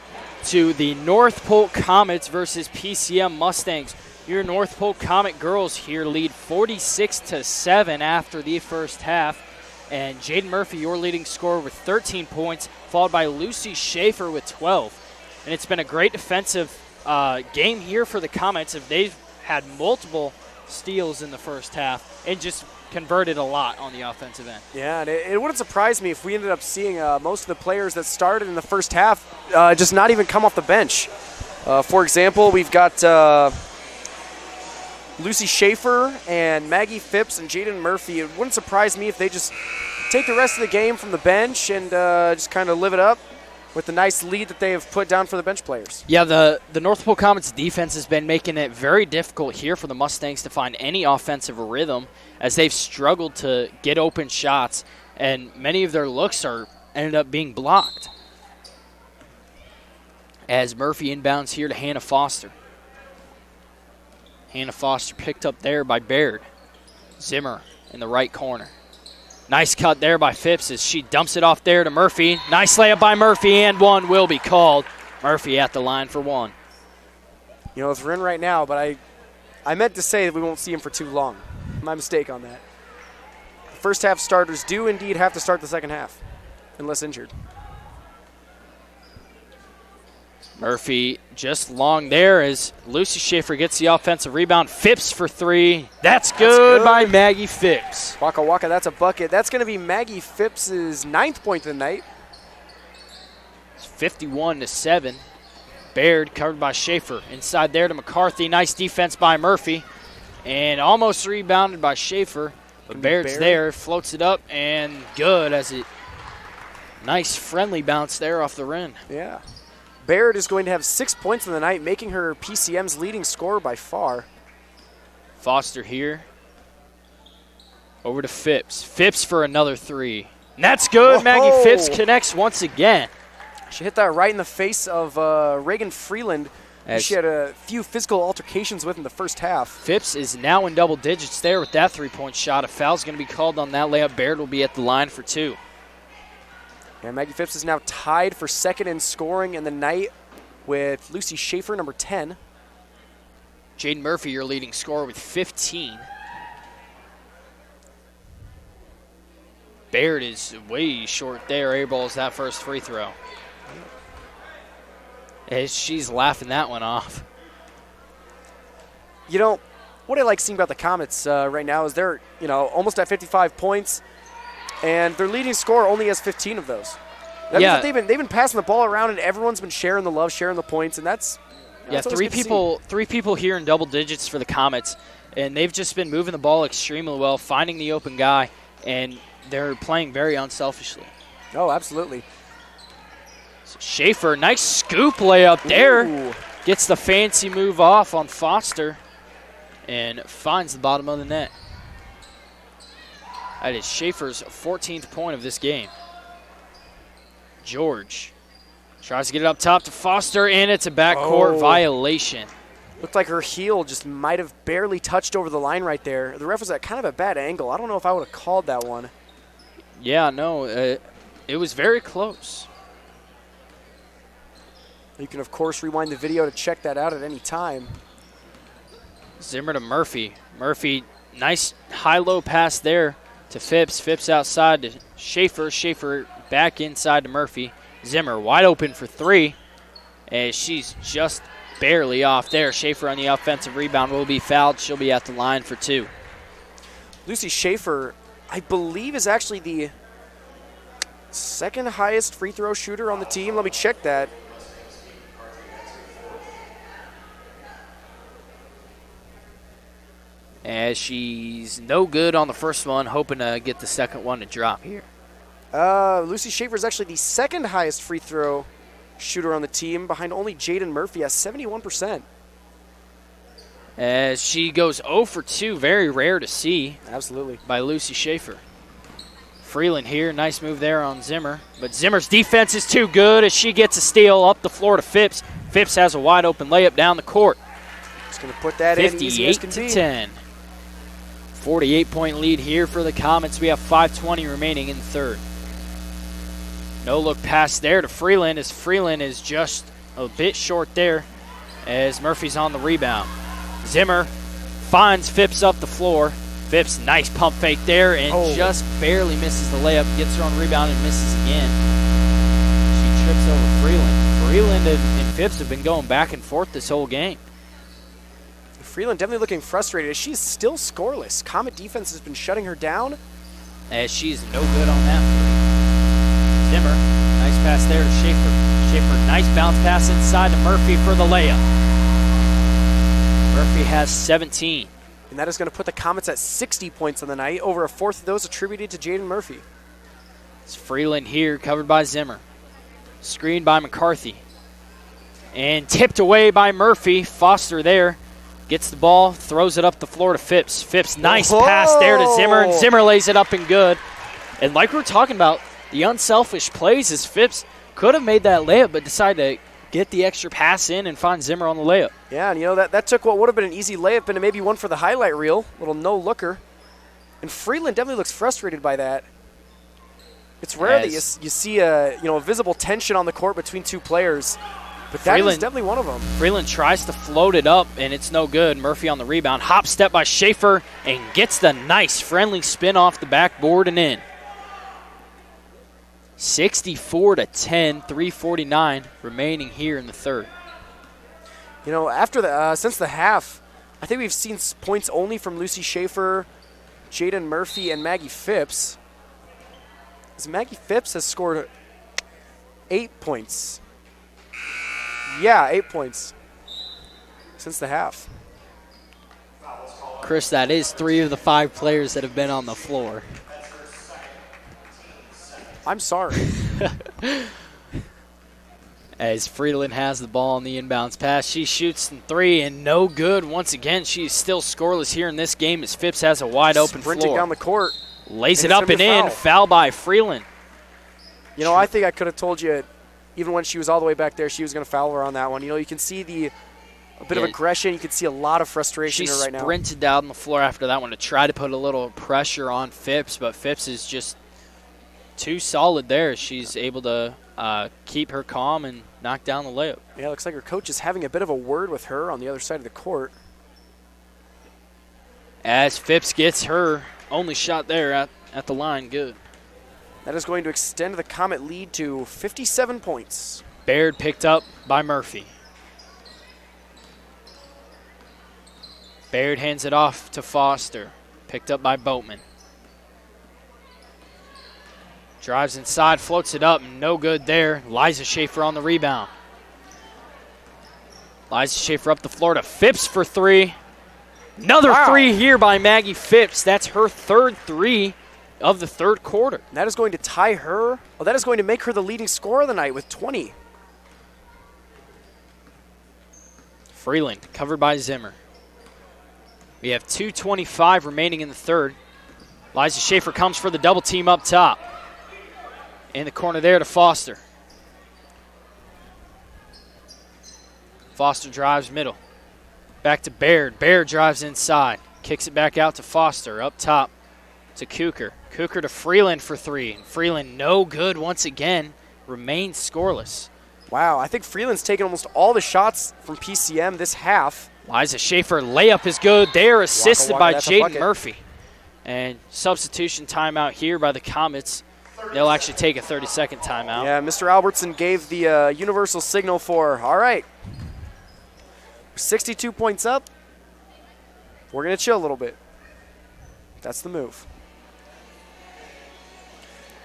to the North Polk Comets versus PCM Mustangs. Your North Polk Comet girls here lead 46-7 after the first half. And Jaden Murphy, your leading scorer, with 13 points, followed by Lucy Schaefer with 12. And it's been a great defensive game here for the Comets. They've had multiple steals in the first half and just converted a lot on the offensive end. Yeah, and it wouldn't surprise me if we ended up seeing most of the players that started in the first half just not even come off the bench. For example, we've got Lucy Schaefer and Maggie Phipps and Jaden Murphy. It wouldn't surprise me if they just take the rest of the game from the bench and just kind of live it up with the nice lead that they have put down for the bench players. Yeah, the North Polk Comets defense has been making it very difficult here for the Mustangs to find any offensive rhythm, as they've struggled to get open shots, and many of their looks ended up being blocked. As Murphy inbounds here to Hannah Foster. Hannah Foster picked up there by Baird. Zimmer in the right corner. Nice cut there by Phipps as she dumps it off there to Murphy. Nice layup by Murphy, and one will be called. Murphy at the line for one. You know, it's in right now, but I meant to say that we won't see him for too long. My mistake on that. First half starters do indeed have to start the second half, unless injured. Murphy just long there as Lucy Schaefer gets the offensive rebound. Phipps for three. That's good by Maggie Phipps. Waka Waka, that's a bucket. That's going to be Maggie Phipps' 9th point of the night. It's 51-7. Baird covered by Schaefer. Inside there to McCarthy. Nice defense by Murphy. And almost rebounded by Schaefer. But Baird's there, floats it up, and good as it. Nice friendly bounce there off the rim. Yeah. Baird is going to have 6 points in the night, making her PCM's leading scorer by far. Foster here. Over to Phipps. Phipps for another three. And that's good. Whoa. Maggie Phipps connects once again. She hit that right in the face of Reagan Freeland, who she had a few physical altercations with in the first half. Phipps is now in double digits there with that three-point shot. A foul's going to be called on that layup. Baird will be at the line for two. And Maggie Phipps is now tied for second in scoring in the night with Lucy Schaefer, number 10. Jaden Murphy, your leading scorer, with 15. Baird is way short there. Airballs that first free throw. As she's laughing that one off. You know, what I like seeing about the Comets right now is they're, almost at 55 points. And their leading scorer only has 15 of those. That means that they've been passing the ball around, and everyone's been sharing the love, sharing the points, and that's three people here in double digits for the Comets, and they've just been moving the ball extremely well, finding the open guy, and they're playing very unselfishly. Oh, absolutely. So Schaefer, nice scoop layup there. Ooh. Gets the fancy move off on Foster, and finds the bottom of the net. That is Schaefer's 14th point of this game. George tries to get it up top to Foster, and it's a backcourt violation. Looked like her heel just might have barely touched over the line right there. The ref was at kind of a bad angle. I don't know if I would have called that one. Yeah, no, it was very close. You can, of course, rewind the video to check that out at any time. Zimmer to Murphy. Murphy, nice high-low pass there to Phipps. Phipps outside to Schaefer. Schaefer back inside to Murphy. Zimmer wide open for three. And she's just barely off there. Schaefer on the offensive rebound will be fouled. She'll be at the line for two. Lucy Schaefer, I believe, is actually the second highest free throw shooter on the team. Let me check that. As she's no good on the first one, hoping to get the second one to drop here. Lucy Schaefer is actually the second highest free throw shooter on the team, behind only Jaden Murphy at 71%. As she goes 0 for 2, very rare to see. Absolutely. By Lucy Schaefer. Freeland here, nice move there on Zimmer. But Zimmer's defense is too good as she gets a steal up the floor to Phipps. Phipps has a wide open layup down the court. Just going to put that in easy as can be. 58-10. 48-point lead here for the Comets. We have 5:20 remaining in the third. No look pass there to Freeland, as Freeland is just a bit short there as Murphy's on the rebound. Zimmer finds Phipps up the floor. Phipps, nice pump fake there, and just barely misses the layup. Gets her on the rebound and misses again. She trips over Freeland. Freeland and Phipps have been going back and forth this whole game. Freeland definitely looking frustrated as she's still scoreless. Comet defense has been shutting her down. As she's no good on that three. Zimmer, nice pass there to Schaefer. Schaefer, nice bounce pass inside to Murphy for the layup. Murphy has 17. And that is going to put the Comets at 60 points on the night, over a fourth of those attributed to Jaden Murphy. It's Freeland here, covered by Zimmer. Screened by McCarthy. And tipped away by Murphy. Foster there. Gets the ball, throws it up the floor to Phipps. Phipps, nice pass there to Zimmer, and Zimmer lays it up and good. And like we were talking about, the unselfish plays is Phipps could have made that layup, but decided to get the extra pass in and find Zimmer on the layup. Yeah, and that took what would have been an easy layup into maybe one for the highlight reel, little no-looker. And Freeland definitely looks frustrated by that. It's rare that you see a visible tension on the court between two players. But that is definitely one of them. Freeland tries to float it up, and it's no good. Murphy on the rebound. Hop step by Schaefer, and gets the nice friendly spin off the backboard and in. 64-10, 3:49 remaining here in the third. After since the half, I think we've seen points only from Lucy Schaefer, Jaden Murphy, and Maggie Phipps. As Maggie Phipps has scored 8 points. Yeah, 8 points since the half. Chris, that is 3 of the 5 players that have been on the floor. I'm sorry. As Freeland has the ball on the inbounds pass, she shoots in 3 and no good. Once again, she's still scoreless here in this game as Phipps has a wide open floor. Sprinting down the court. Lays it up and in. Foul by Freeland. I think I could have told you, even when she was all the way back there, she was going to foul her on that one. You can see a bit of aggression. You can see a lot of frustration she right now. She sprinted down the floor after that one to try to put a little pressure on Phipps, but Phipps is just too solid there. She's able to keep her calm and knock down the layup. Yeah, it looks like her coach is having a bit of a word with her on the other side of the court. As Phipps gets her only shot there at the line, good. That is going to extend the Comet lead to 57 points. Baird picked up by Murphy. Baird hands it off to Foster. Picked up by Boatman. Drives inside, floats it up, no good there. Liza Schaefer on the rebound. Liza Schaefer up the floor to Phipps for 3. Another 3 here by Maggie Phipps. That's her third 3 of the third quarter. And that is going to tie her. Well, that is going to make her the leading scorer of the night with 20. Freeland covered by Zimmer. We have 2:25 remaining in the third. Liza Schaefer comes for the double team up top. In the corner there to Foster. Foster drives middle. Back to Baird. Baird drives inside. Kicks it back out to Foster. Up top to Kucher. Kucher to Freeland for 3. And Freeland no good once again. Remains scoreless. Wow, I think Freeland's taken almost all the shots from PCM this half. Liza Schaefer layup is good there, assisted by Jaden Murphy. And substitution timeout here by the Comets. They'll actually take a 30-second timeout. Yeah, Mr. Albertson gave the universal signal for, all right, 62 points up. We're going to chill a little bit. That's the move.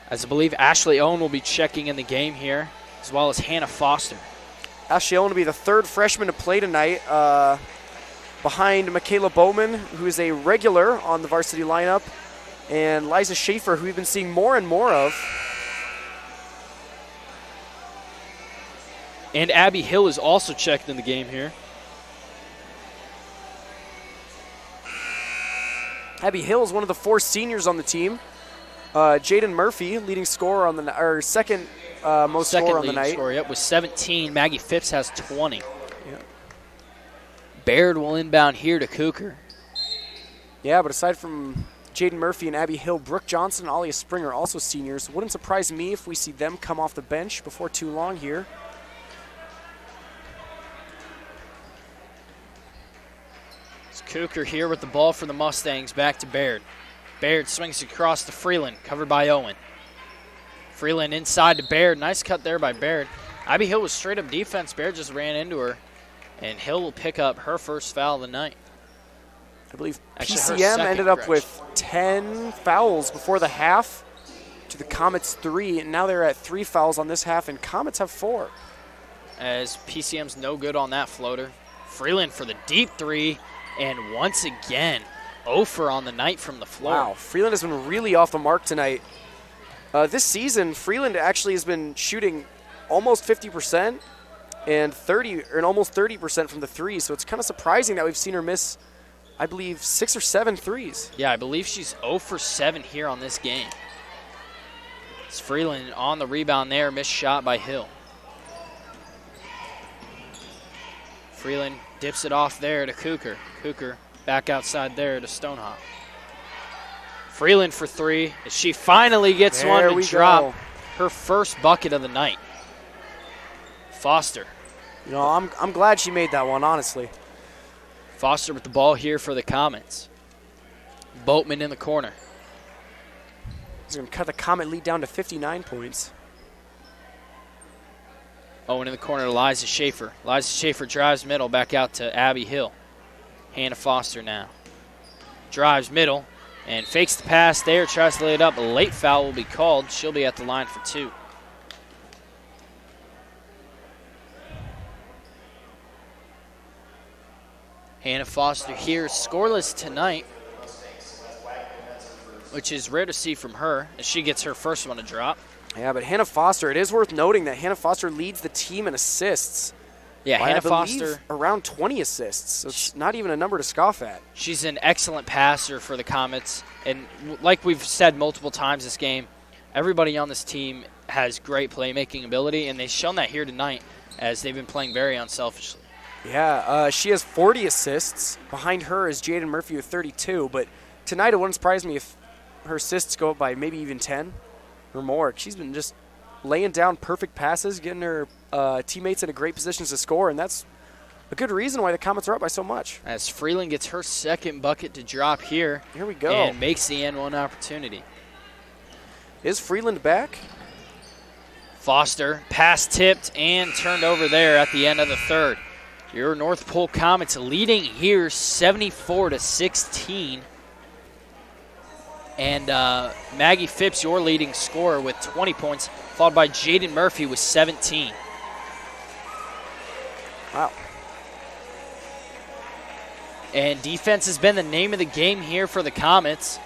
As I believe Ashley Owen will be checking in the game here, as well as Hannah Foster. Ashley Owen will be the third freshman to play tonight, behind Michaela Bowman, who is a regular on the varsity lineup, and Liza Schaefer, who we've been seeing more and more of. And Abby Hill is also checked in the game here. Abby Hill is one of the 4 seniors on the team. Jaden Murphy, leading scorer on the second most scorer on the night. Scorer, yep, with 17. Maggie Phipps has 20. Yeah. Baird will inbound here to Kucher. Yeah, but aside from Jaden Murphy and Abby Hill, Brooke Johnson and Alia Springer, also seniors. Wouldn't surprise me if we see them come off the bench before too long here. It's Cooker here with the ball for the Mustangs, back to Baird. Baird swings across to Freeland, covered by Owen. Freeland inside to Baird. Nice cut there by Baird. Abby Hill was straight up defense. Baird just ran into her, and Hill will pick up her first foul of the night. I believe Actually, PCM ended up with 10 fouls before the half to the Comets 3, and now they're at 3 fouls on this half, and Comets have 4. As PCM's no good on that floater. Freeland for the deep 3, and once again, 0 for on the night from the floor. Wow, Freeland has been really off the mark tonight. This season, Freeland actually has been shooting almost 50% and almost 30% from the 3, so it's kind of surprising that we've seen her miss, I believe, 6 or 7 threes. Yeah, I believe she's 0 for 7 here on this game. It's Freeland on the rebound there, missed shot by Hill. Freeland dips it off there to Cooker. Cooker back outside there to Stonehawk. Freeland for 3 as she finally gets There one we to drop go. her first bucket of the night. Foster. You know, I'm glad she made that one, honestly. Foster with the ball here for the Comets. Boatman in the corner. He's going to cut the Comet lead down to 59 points. Owen in the corner to Liza Schaefer. Liza Schaefer drives middle, back out to Abby Hill. Hannah Foster now. Drives middle and fakes the pass there, tries to lay it up. A late foul will be called. She'll be at the line for 2. Hannah Foster here, scoreless tonight, which is rare to see from her as she gets her first one to drop. Yeah, but Hannah Foster, it is worth noting that Hannah Foster leads the team in assists. Yeah, by, Hannah I believe, Foster, around 20 assists. So it's not even a number to scoff at. she's an excellent passer for the Comets. And like we've said multiple times this game, everybody on this team has great playmaking ability, and they've shown that here tonight as they've been playing very unselfishly. Yeah, she has 40 assists. Behind her is Jaden Murphy with 32. But tonight it wouldn't surprise me if her assists go up by maybe even 10 or more. She's been just laying down perfect passes, getting her teammates into great positions to score, and that's a good reason why the Comets are up by so much. As Freeland gets her second bucket to drop here. Here we go. And makes the N1 opportunity. Is Freeland back? Foster, pass tipped and turned over there at the end of the third. Your North Polk Comets leading here 74-16. And Maggie Phipps, your leading scorer, with 20 points, followed by Jaden Murphy with 17. Wow. And defense has been the name of the game here for the Comets,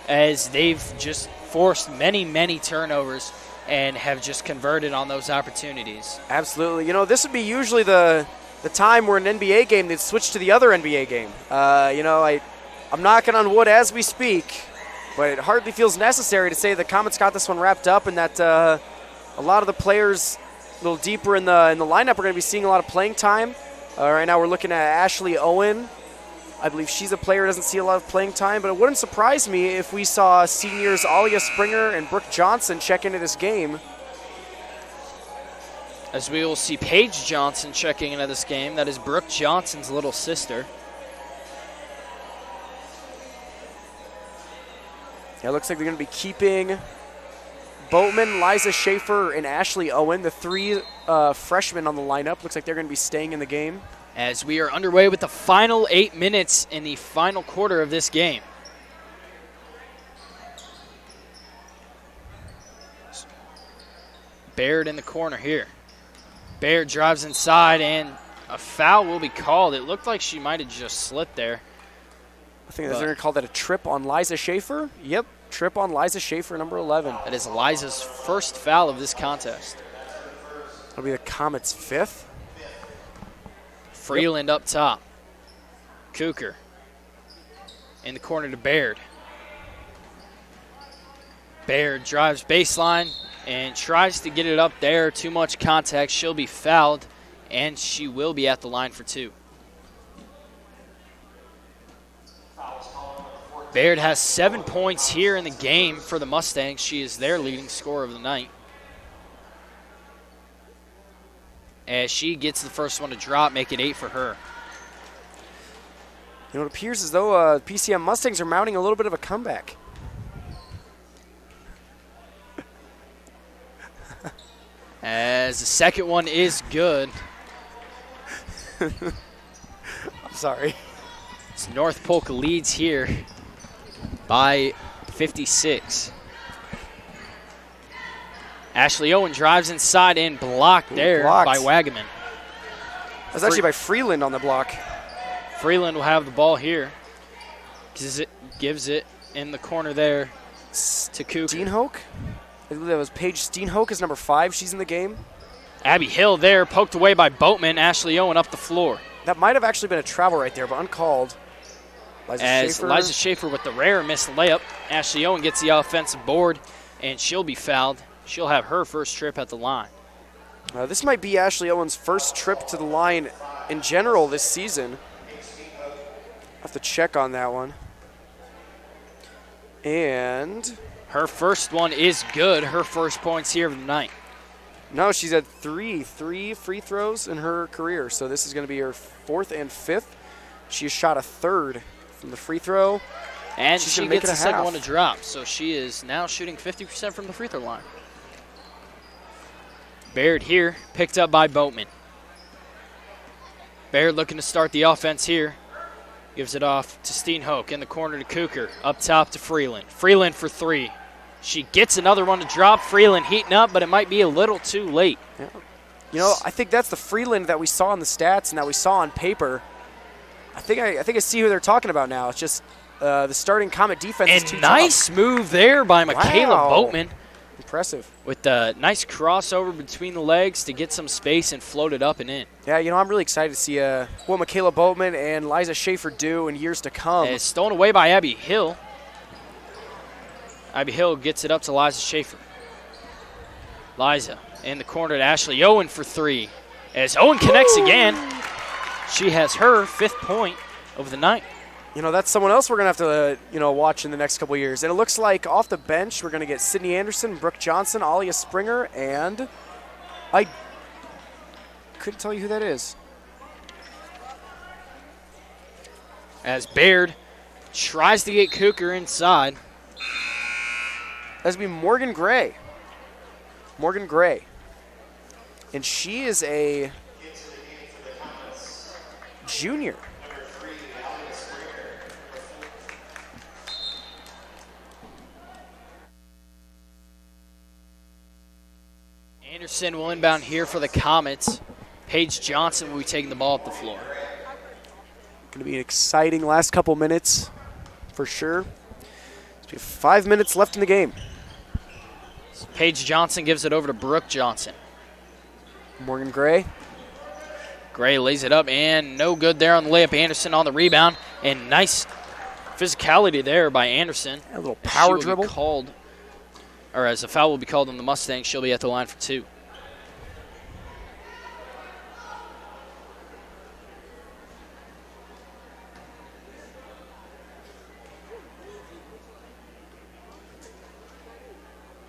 as they've just forced many, many turnovers and have just converted on those opportunities. Absolutely. You know, this would be usually the time where an NBA game they'd switch to the other NBA game. You know, I'm knocking on wood as we speak, but it hardly feels necessary to say the Comets got this one wrapped up, and that a lot of the players a little deeper in the lineup are going to be seeing a lot of playing time. Right now we're looking at Ashley Owen. I believe she's a player who doesn't see a lot of playing time, but it wouldn't surprise me if we saw seniors Alia Springer and Brooke Johnson check into this game. As we will see Paige Johnson checking into this game. That is Brooke Johnson's little sister. Yeah, it looks like they're going to be keeping Boatman, Liza Schaefer, and Ashley Owen, the 3 freshmen on the lineup. Looks like they're going to be staying in the game. As we are underway with the final 8 minutes in the final quarter of this game. Baird in the corner here. Baird drives inside, and a foul will be called. It looked like she might have just slipped there. I think they're going to call that a trip on Liza Schaefer. Yep, trip on Liza Schaefer, number 11. That is Liza's first foul of this contest. That'll be the Comets' 5th. Freeland up top. Cooker in the corner to Baird. Baird drives baseline and tries to get it up there. Too much contact. She'll be fouled, and she will be at the line for 2. Baird has 7 points here in the game for the Mustangs. She is their leading scorer of the night. As she gets the first one to drop, make it 8 for her. You know, it appears as though PCM Mustangs are mounting a little bit of a comeback. As the second one is good. I'm sorry. It's North Polk leads here by 56. Ashley Owen drives inside and blocked there by Wagaman. That's actually by Freeland on the block. Freeland will have the ball here. Gives it in the corner there to Cougar. Steenhoek? I believe that was Paige Steenhoek is number 5. She's in the game. Abby Hill there, poked away by Boatman. Ashley Owen up the floor. That might have actually been a travel right there, but uncalled. Liza Schaefer with the rare missed layup. Ashley Owen gets the offensive board, and she'll be fouled. She'll have her first trip at the line. This might be Ashley Owen's first trip to the line in general this season. I'll have to check on that one. And her first one is good. Her first points here of the night. No, she's had three free throws in her career, so this is going to be her 4th and 5th. She has shot a 3rd from the free throw. And she gets the second one to drop, so she is now shooting 50% from the free throw line. Baird here, picked up by Boatman. Baird looking to start the offense here. Gives it off to Steenhoek in the corner to Cougar. Up top to Freeland. Freeland for 3. She gets another one to drop. Freeland heating up, but it might be a little too late. Yeah. You know, I think that's the Freeland that we saw in the stats and that we saw on paper. I think I see who they're talking about now. It's just the starting Comet defense is too nice tough. Move there by Michaela Boatman. Impressive. With a nice crossover between the legs to get some space and float it up and in. Yeah, you know, I'm really excited to see what Michaela Boatman and Liza Schaefer do in years to come. And it's stolen away by Abby Hill. Abby Hill gets it up to Liza Schaefer. Liza in the corner to Ashley Owen for 3. As Owen connects again, she has her 5th point of the night. You know, that's someone else we're going to have to, watch in the next couple of years. And it looks like off the bench, we're going to get Sydney Anderson, Brooke Johnson, Alia Springer, and I couldn't tell you who that is. As Baird tries to get Cougar inside. That's going to be Morgan Gray. Morgan Gray. And she is a junior. Anderson will inbound here for the Comets. Paige Johnson will be taking the ball up the floor. Going to be an exciting last couple minutes for sure. We have 5 minutes left in the game. Paige Johnson gives it over to Brooke Johnson. Morgan Gray. Gray lays it up and no good there on the layup. Anderson on the rebound and nice physicality there by Anderson. A little power dribble. As a foul will be called on the Mustangs, she'll be at the line for 2.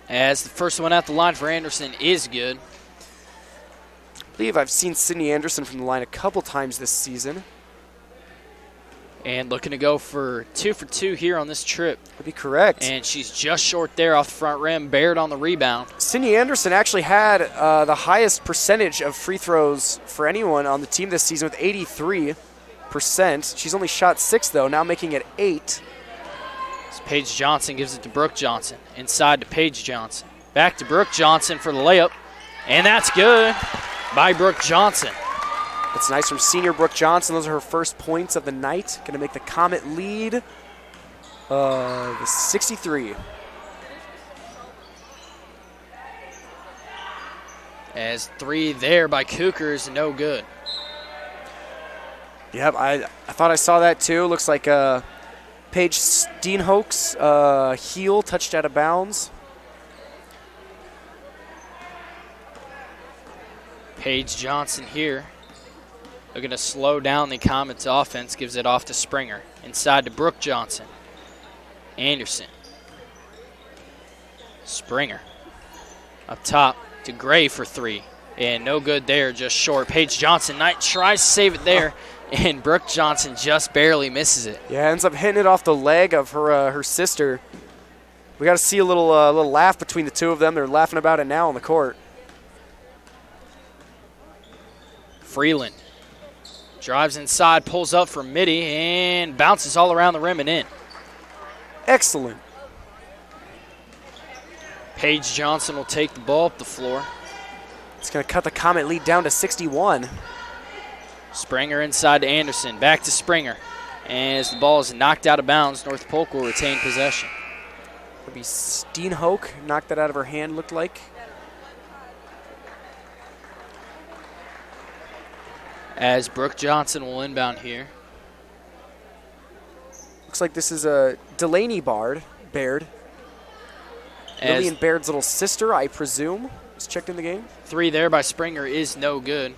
As the first one at the line for Anderson is good. I believe I've seen Sydney Anderson from the line a couple times this season. And looking to go for 2 for 2 here on this trip. That'd be correct. And she's just short there off the front rim. Baird on the rebound. Sydney Anderson actually had the highest percentage of free throws for anyone on the team this season with 83%. She's only shot 6, though, now making it 8. So Paige Johnson gives it to Brooke Johnson. Inside to Paige Johnson. Back to Brooke Johnson for the layup. And that's good by Brooke Johnson. That's nice from senior Brooke Johnson. Those are her first points of the night. Going to make the Comet lead the 63. As 3 there by Cougar is no good. Yep, I thought I saw that too. Looks like Paige Steenhoek's heel touched out of bounds. Paige Johnson here. They're going to slow down the Comets offense, gives it off to Springer. Inside to Brooke Johnson. Anderson. Springer. Up top to Gray for 3. And no good there, just short. Paige Johnson Knight tries to save it there, and Brooke Johnson just barely misses it. Yeah, ends up hitting it off the leg of her sister. We got to see a little laugh between the two of them. They're laughing about it now on the court. Freeland drives inside, pulls up for Mitty, and bounces all around the rim and in. Excellent. Paige Johnson will take the ball up the floor. It's going to cut the Comet lead down to 61. Springer inside to Anderson. Back to Springer. And as the ball is knocked out of bounds, North Polk will retain possession. It'll be Steenhoek. Knocked that out of her hand, looked like. As Brooke Johnson will inbound here. Looks like this is a Delaney Baird. Lillian Baird's little sister, I presume, is checked in the game. 3 there by Springer is no good.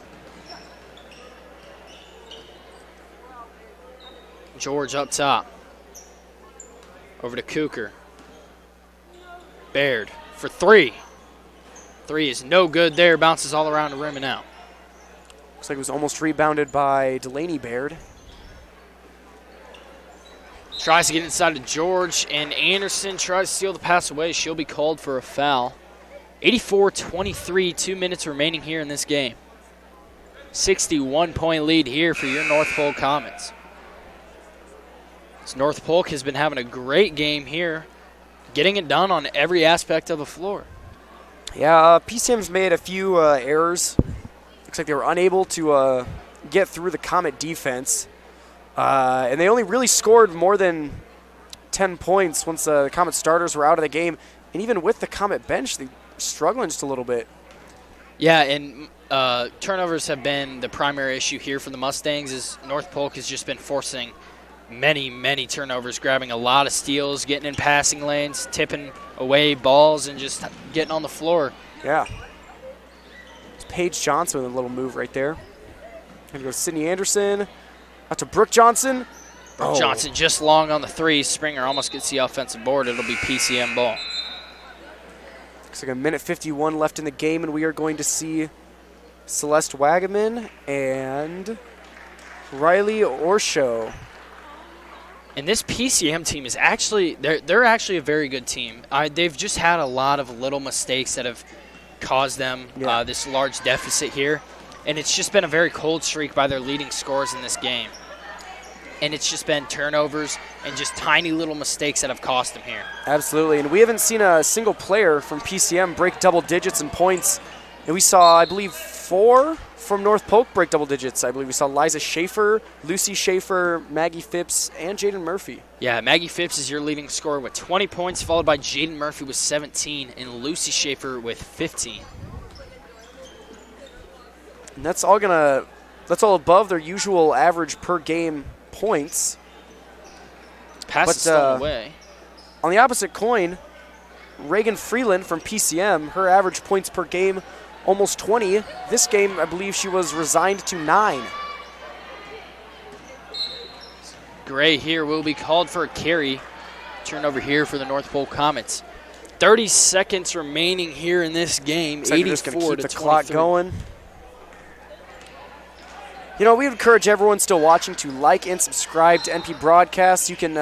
George up top. Over to Cooker. Baird for 3. 3 is no good there. Bounces all around the rim and out. Looks like it was almost rebounded by Delaney Baird. Tries to get inside to George, and Anderson tries to steal the pass away. She'll be called for a foul. 84-23, 2 minutes remaining here in this game. 61-point lead here for your North Polk Comets. So North Polk has been having a great game here, getting it done on every aspect of the floor. Yeah, PCM's made a few errors. Looks like they were unable to get through the Comet defense. And they only really scored more than 10 points once the Comet starters were out of the game. And even with the Comet bench, they're struggling just a little bit. Yeah, and turnovers have been the primary issue here for the Mustangs, as North Polk has just been forcing many turnovers, grabbing a lot of steals, getting in passing lanes, tipping away balls, and just getting on the floor. Yeah. It's Paige Johnson with a little move right there. Going to go to Sydney Anderson. Out to Brooke Johnson. Brooke Johnson just long on the 3. Springer almost gets the offensive board. It'll be PCM ball. Looks like a minute 51 left in the game, and we are going to see Celeste Wagaman and Riley Orshow. And this PCM team is actually they're actually a very good team. They've just had a lot of little mistakes that have caused them this large deficit here. And it's just been a very cold streak by their leading scorers in this game. And it's just been turnovers and just tiny little mistakes that have cost them here. Absolutely. And we haven't seen a single player from PCM break double digits in points. And we saw, I believe, 4 from North Polk break double digits. I believe we saw Liza Schaefer, Lucy Schaefer, Maggie Phipps, and Jaden Murphy. Yeah, Maggie Phipps is your leading scorer with 20 points, followed by Jaden Murphy with 17 and Lucy Schaefer with 15. And that's all above their usual average per game points. Pass is stolen away. On the opposite coin, Reagan Freeland from PCM, her average points per game, almost 20. This game, I believe she was resigned to 9. Gray here will be called for a carry. Turnover here for the North Polk Comets. 30 seconds remaining here in this game. 84 to 23. Clock going. You know, we encourage everyone still watching to like and subscribe to NP Broadcasts. You can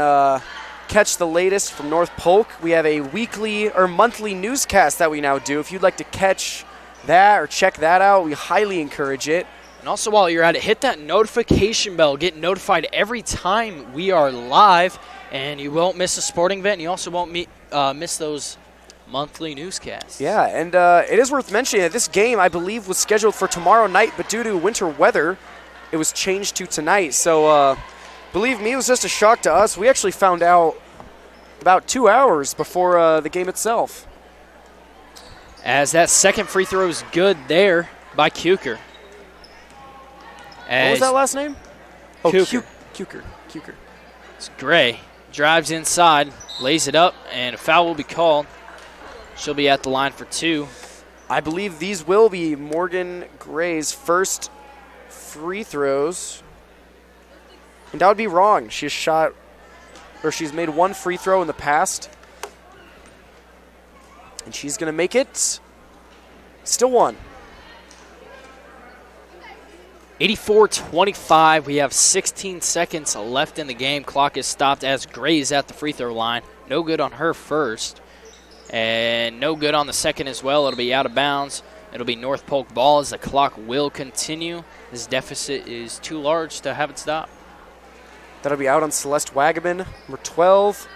catch the latest from North Polk. We have a weekly or monthly newscast that we now do. If you'd like to catch that or check that out, we highly encourage it. And also, while you're at it, hit that notification bell. Get notified every time we are live, and you won't miss a sporting event, and you also won't miss those monthly newscasts. Yeah, and it is worth mentioning that this game, I believe, was scheduled for tomorrow night, but due to winter weather, it was changed to tonight. So, believe me, it was just a shock to us. We actually found out about 2 hours before the game itself. As that second free throw is good there by Kuker. What was that last name? Oh, Kuker. Kuker. It's Gray. Drives inside, lays it up, and a foul will be called. She'll be at the line for 2. I believe these will be Morgan Gray's first free throws. And that would be wrong. She shot or she's made one free throw in the past. And she's going to make it. Still one. 84-25. We have 16 seconds left in the game. Clock is stopped as Gray's at the free throw line. No good on her first. And no good on the second as well. It'll be out of bounds. It'll be North Polk ball as the clock will continue. This deficit is too large to have it stop. That'll be out on Celeste Wagaman, number 12.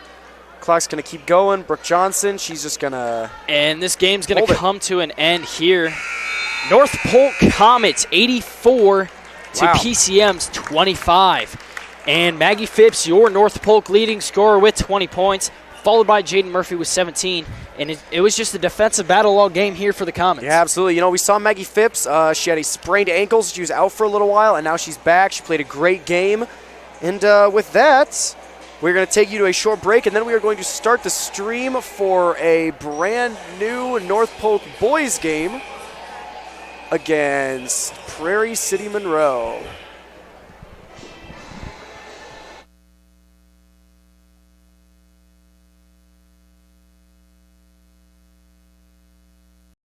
Clock's going to keep going. Brooke Johnson, she's just going to... And this game's going to come to an end here. North Polk Comets 84 to PCM's 25. And Maggie Phipps, your North Polk leading scorer with 20 points, followed by Jaden Murphy with 17. And it was just a defensive battle all game here for the Comets. Yeah, absolutely. You know, we saw Maggie Phipps. She had a sprained ankle. She was out for a little while, and now she's back. She played a great game. And with that, we're going to take you to a short break, and then we are going to start the stream for a brand new North Polk boys game against Prairie City Monroe.